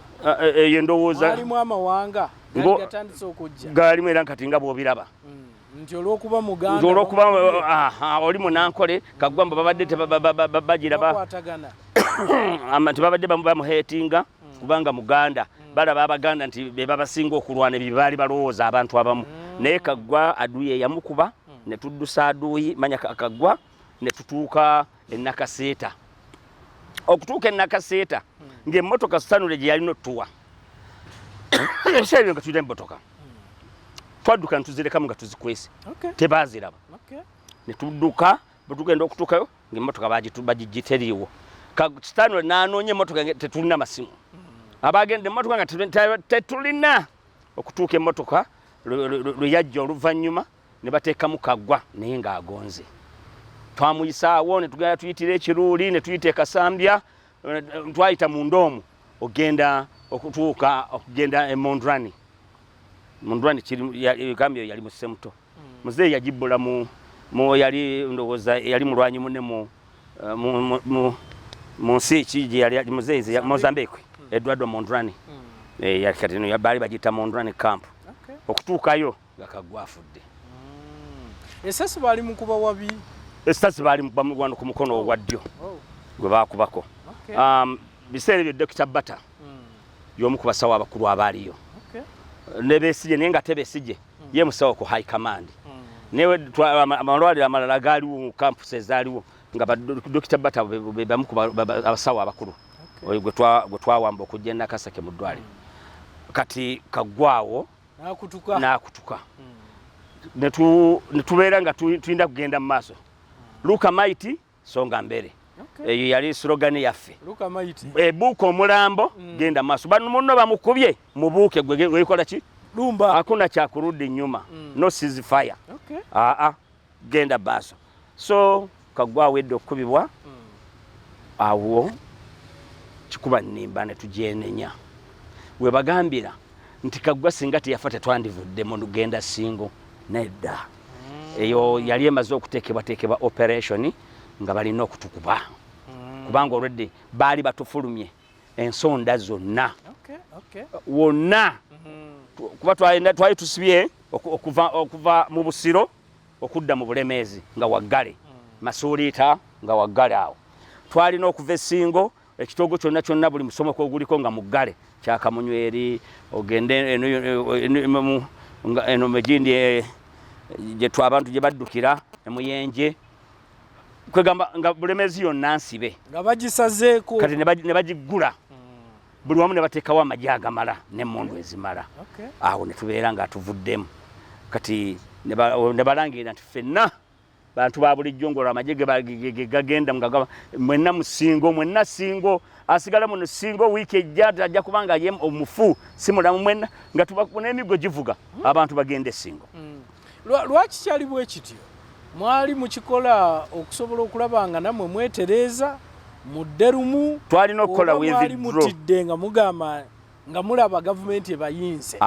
eyo ndowooza alimu amawanga gatandise okujja galimu era nkati nga bw'obiraba nti olw'okuba muganda olw'okuba oli munankole Kaggwa mbu babadde bagira tebabadde bamuheetinga kubanga muganda balaba abaganda nti be babasinga okulwana ebyo baali balowooza abantu abamu naye Kaggwa aduye yamukuba ne tuddusa aduyi manya Kaggwa ne tutuuka e Nakaseeta okutuuka e Nakaseeta ng'emmotoka Stanley gye yalina otuwa ekyebyo nga tulina emmotoka twadduka ne tuzirekamu nga tuzikwese tebaaziraba ne tudduka bwe tugenda okutuukayo ng'emmotoka bagiteriiwo Stanley n'anoonya emmotoka tetulina masimu abagenda emmotoka nga tetulina okutuuka emmotoka lwe yajja oluvannyuma ne bateekamu Kaggwa naye ng'agonze twamuyisaawo ne tugenda tuyitira ekiruuli ne tuyita e Kasambya twayita mu ndoomu ogenda okugenda e Mondlane Gambia yali musemuto muzeeyi yagibbula mu yali ndowooza yali mulwanyi munne mu nsi ki gye yali muzeeyi Mozambique Eduardo Mondlane kati no baali bagiyita Mondlane camp okutuukayo nga Kaggwa afudde essasi baali mukuba wabi essasi baali bamugwana ku mukono ogwa ddyo gwe baakubako biseera ebyo Dr. Bata y'omu ku basawo abakulu abaaliyo ne Besigye naye nga Besigye ye musawo ku high command newe amalwaliro amalala gaaliwo mu campus ezaaliwo nga Dr. Bata be bamu ku abasawo abakulu gwe twawamba okujja e Nakaseke mu ddwaliro kati Kaggwawo n'akutuka ne tubeera nga tulina kugenda mu maaso Luka Maiti songa mbere eyo yali slogan yaffe ebuuka omulambo genda maaso bano munno bamukubye mubuuke gwe wekola ki lumba hakuna kyakurudi nyuma no cease fire genda maaso so Kaggwa awedde okubibwa awo kikuba nnimba ne tugyenenya we bagambira nti Kaggwa singa teyafa tetwandivudde mu genda singo nedda eyo yali emaze okuteekebwa operation nga balina okutukuba kubanga already baali batufulumye ensonda zonna wonna kuba twali tusibye okuva mu busiro okudda mu bulemeezi nga waggale masuuliita nga waggale awo twalina okuva essingo ekitogo kyonna buli musomo koguliko nga muggale kyakamunyweri ogende eno megindi gye abantu gye baddukira emuyenje kwegamba nga bulemeezi yonna nsibe nga bagisazeeko kati ne bagiggula buli wamu ne bateekawo amagye agamala n'emmundu ezimala awo ne tubeera nga tuvuddemu kati ne balangira nti ffenna bantu ba bulijjo ng'olwo amagye ge gagenda mwenna singo asigala muno singo wiiki ejja ajja kubanga ye omufu si mulamu mwenna nga n'emigo givuga abantu bagenda esingo. Lwaki kyali bwe kityo? Mwali mukikola okusobola okulaba nga nammwe mwetereeza mudderumu twalina okukola mwali mutidde nga mugamba nga mulaba gavumenti ebayinze?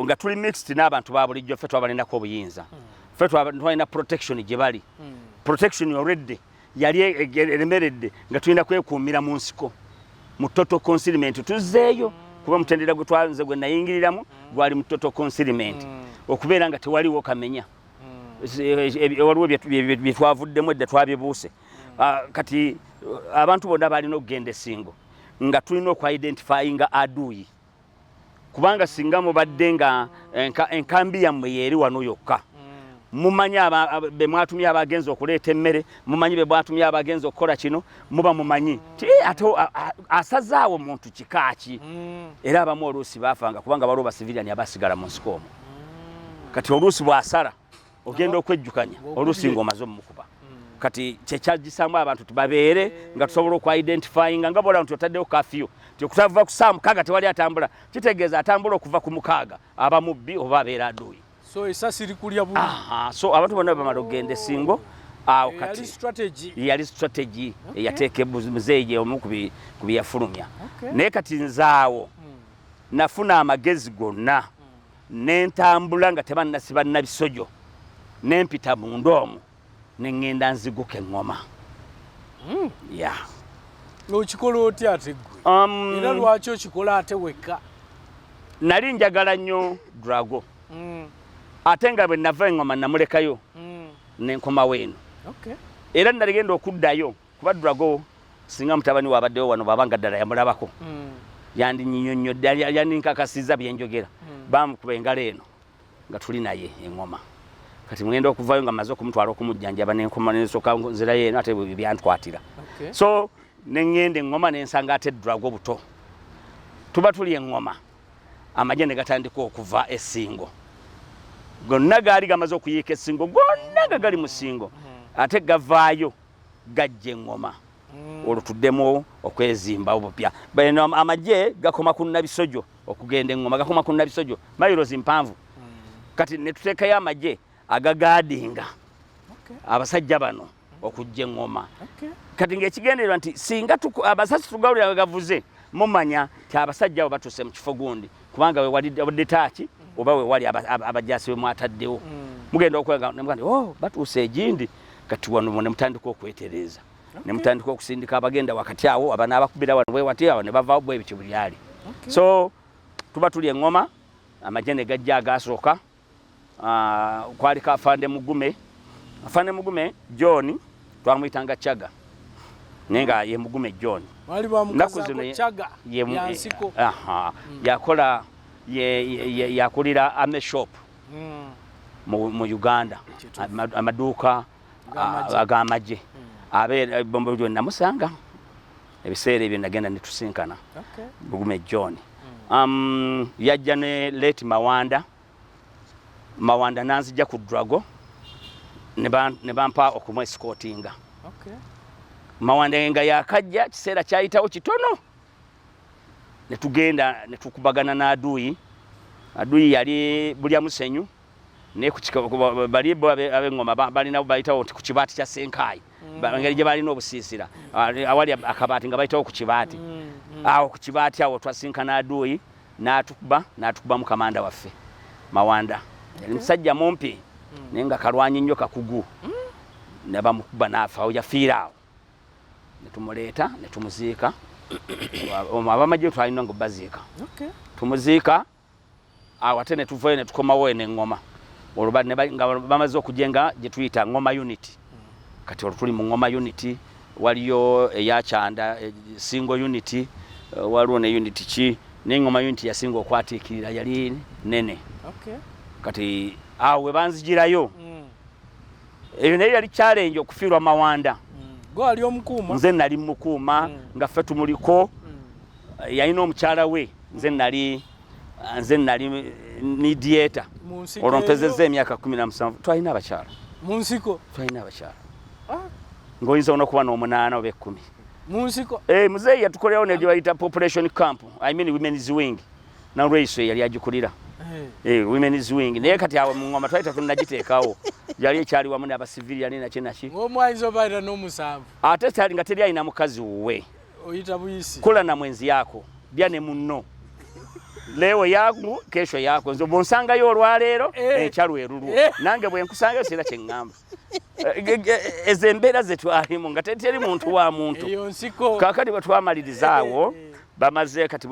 nga tuli mixed n'abantu ba bulijjo ffe twabalinako obuyinza ffe twalina protection gye bali protection already yali eremeredde nga tulina kwekuumira mu nsiko mu total consignment tuzzeeyo kuba mutendera gwe twanze gwe nayingiriramu gwali mu total consignment okubeera nga tewaliwo kamenya waliwo bye twavuddemu edda twabibuuse kati abantu bonna balina okugenda esingo nga tulina okwidentifyinga aduyi kubanga singa mubadde nga enkambi yammwe yeeri wano yokka mumanyi be mwatumye abagenzi okuleeta emmere mumanyi be mwatumye abagenzi okukola kino muba mumanyi ate asazaawo muntu kikaaki era abamu oluusi baafanga kubanga waliwo basiviliani abasigala mu nsiko omwo kati oluusi bw'asala ogenda okwejjukanya oluusi ng'omaze omukuba kati kyekyagisaamu abantu tubabeere nga tusobola okwidentifyinga nga bola nti otaddewo kafiyo tikutava ku saa 6 tewali atambula kitegeeza atambula okuva ku 6 aba mubbi oba abeera aduuyi so esasi likulya buli so abantu bonna bamala okugenda esingo awo kati yali strategy eyateekebmuzeeyi omu ku byeyafulumya naye kati nzaawo nafuna amagezi gonna n'entambula nga tebannasiba nabisojo n'empita munda omwo neŋŋenda nziguka eŋŋoma okikola otya ate gwe era lwaki okikola ate wekka? nali njagala nnyo drago ate nga bwe nava eŋŋoma namulekayo n'enkomawo eno era naligenda okuddayo kuba drago singa mutabani wabaddewo wano bwabanga ddala yamulabako yandinnyonnyodde yandinkakasiza byenjogera bamukuba engalo eno nga tuli naye eŋŋoma kati mugenda okuvayo nga maze okumutwala okumujjanjaba n'enkoma n'ensooka nzirayo eno ate byantwatira so neŋŋenda eŋŋoma n'ensanga ate drago buto tuba tuli eŋŋoma amagye ne gatandika okuva essingo gonna gaali gamaze okuyiika essingo gonna nga gali mu ssingo ate gavaayo gajja eŋŋoma olwo tuddemu okwezimba obupya bano amagye gakoma ku nabisojo okugenda eŋŋoma gakoma ku nabisojo mayirozi mpanvu kati ne tuteekayo amagye agagaadinga abasajja bano okujja eŋŋoma kati ng'ekigendererwa nti singa abasasi tugawulira gavuze mumanya ti abasajja abo batuuse mu kifo gundi kubanga wewali taaki oba wewali abajaasi be mwataddewo mugenda okwega batuuse egindi kati wano ne mutandika okwetereeza ne mutandika okusindika abagenda wakati awo aba n'abakubira wano bwe wati awo ne bavaawo bwe bityo buli ali so tuba tuli eŋŋoma amagye ne gajja agasooka kwaliko afande mugume John twamuyitanga Chaga naye nga ye mugume John yakola yakulira ame shop mu Uganda amaduuka ag'amagye abeera bombo gyo namusanga ebiseera ebyo nagenda ne tusinkana mugume John yajja ne late Mawanda nanzijja ku drago ne bampa okumwesikotinga Mawanda nga yakajja kiseera kyayitawo kitono ne tugenda ne tukubagana n'aduyi yali bulya musenyu ne bali ab'eŋŋoma balina bayitawo nti ku kibaati kya Senkaayi engeri gye balina obusiisira awali akabaati nga bayitawo ku kibaati awo ku kibaati awo twasinkana aduyi n'atukubamu kamanda waffe Mawanda yali musajja mumpi nenga kalwanyi nnyo kakugu ne bamukuba n'afa awo yafiira awo ne tumuleeta ne tumuziika abamagye twalina ngo baziika tumuziika awo ate ne tuvayo ne tukomawo n'eŋŋoma olwo nga bamaze okujenga gye tuyita ŋŋoma unity kati olwo tuli mu ŋŋoma unity waliyo eyakyanda single unity waliwo ne unity ki n'eŋŋoma unity yasinga okwatiikirira yali nene kati awo we banzigirayo eyo naye yali challenge okufiirwa Mawanda gwali omukuuma nze nali mukuuma nga ffe tumuliko yalina omukyala we nze nali mediator olompezezza emyaka 17 twalina abakyala mu nsiko ng'oyinza onokuba n'omunaana oba 10 mu nsiko muzeeyi yatukolerawo ne gye bayita population camp I mean women's wing nalweiso yali agikulira women's wing naye kati awo mu ŋŋoma twali tunagiteekawo yali ekyali wamu n'abasivili yali nakinaki ng'omwayinza obaira n'omusanvu ate nga teri alina mukazi wuwe oyita buyisi kula na mwenzi yako bya ne munno leo yangu kesho yako nzo bonsangayo olwaleero ekyalwerulwo nange bwe nkusangayo sira kyeŋŋamba ezembeera zetwalimu nga teteri muntu wa muntu kakati bwe twamalirizaawo bamaze kati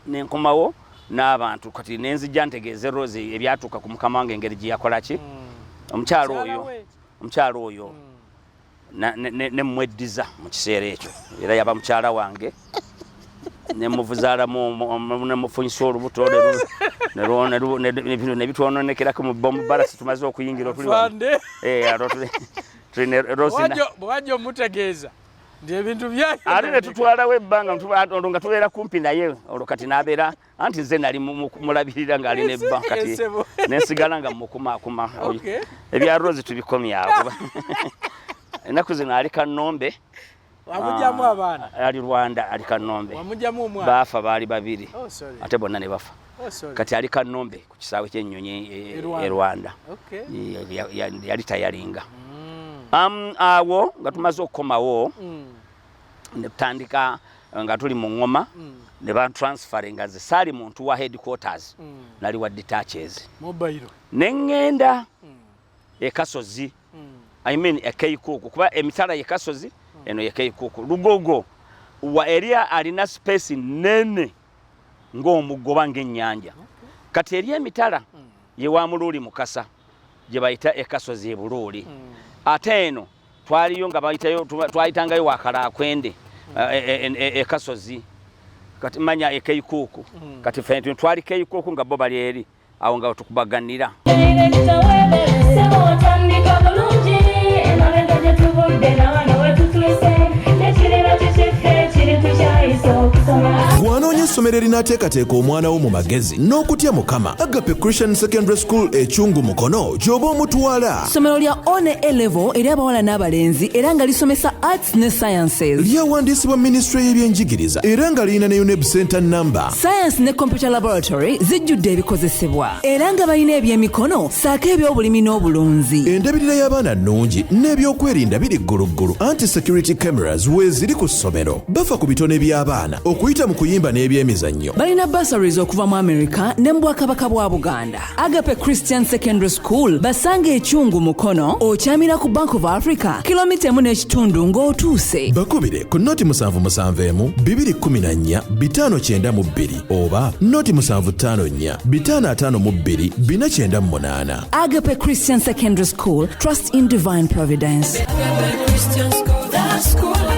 nenkomawo n'abantu kati nenzijja ntegeeze Rose ebyatuuka ku mukama wange engeri gye yakola ki omukyala oyo nemweddiza mu kiseera ekyo era yaba mukyala wange nemuvuzaalamu nemufunyisa olubuto nebitwononekerako mu bombu barasi tumaze okuyingira bwajja omutegeeza ndi ebintu byayo ate ne tutwalawo ebbanga olwo nga tubeera kumpi naye olwo kati n'abeera anti nze nali mulabirira ng'alina ebba kati nensigala nga mukumaakuma ebya Rose tubikomyawo ennaku zino ali Kannombe wamujamu abaana ali Rwanda ali Kannombe wamujamu omwana baafa baali babiri ate bonna ne bafa kati ali Kannombe ku kisaawe ky'ennyonyi e Rwanda yali tayalinga awo nga tumaze okukomawo ne tutandika nga tuli mu ŋŋoma ne bantransferinga nze saali muntu wa headquarters nali wa detaches ne ŋŋenda Kasozi I mean Keikuku kuba emitala ye Kasozi eno ye Keikuku Lugogo wa area alina space nene ng'omuggoba ng'ennyanja kati eri emitala ye wa Mululi Mukasa gye bayita Kasozi e Bululi ate eno twaliyo nga twayitangayo Wakalakwende Kasozi kati manya Keikuku kati fentu twali Keikuku nga bo bali eri awo nga tukubaganira bw'anoonya essomero erinaateekateeka omwana wo mu magezi n'okutya Mukama Agape Christian Secondary School Ekyungu Mukono gy'oba omutwala. Ssomero lya one A-level eri abawala n'abalenzi era nga lisomesa arts ne sciences. Lyawandiisibwa Ministry y'ebyenjigiriza era nga lirina ne UNEB Center number. Science ne computer laboratory zijjudde ebikozesebwa era nga balina ebyemikono saako eby'obulimi n'obulunzi. Endabirira y'abaana nnungi n'ebyokwerinda biri gguluggulu anti-security cameras weeziri ku ssomero. Bafa ku bitone by'abaana okuyita mu kuyimba n'ebyemizannyo. Balina bursaries okuva mu America ne mu Bwakabaka bwa Buganda. Agape Christian Secondary School basanga Ekyungu Mukono okyamira ku Bank of Africa kilomita 1.5 ng'otuuse. Bakubire ku noti 771 214 592 oba noti 754 552 498. Agape Christian Secondary School, trust in divine providence. Agape Christian School, the school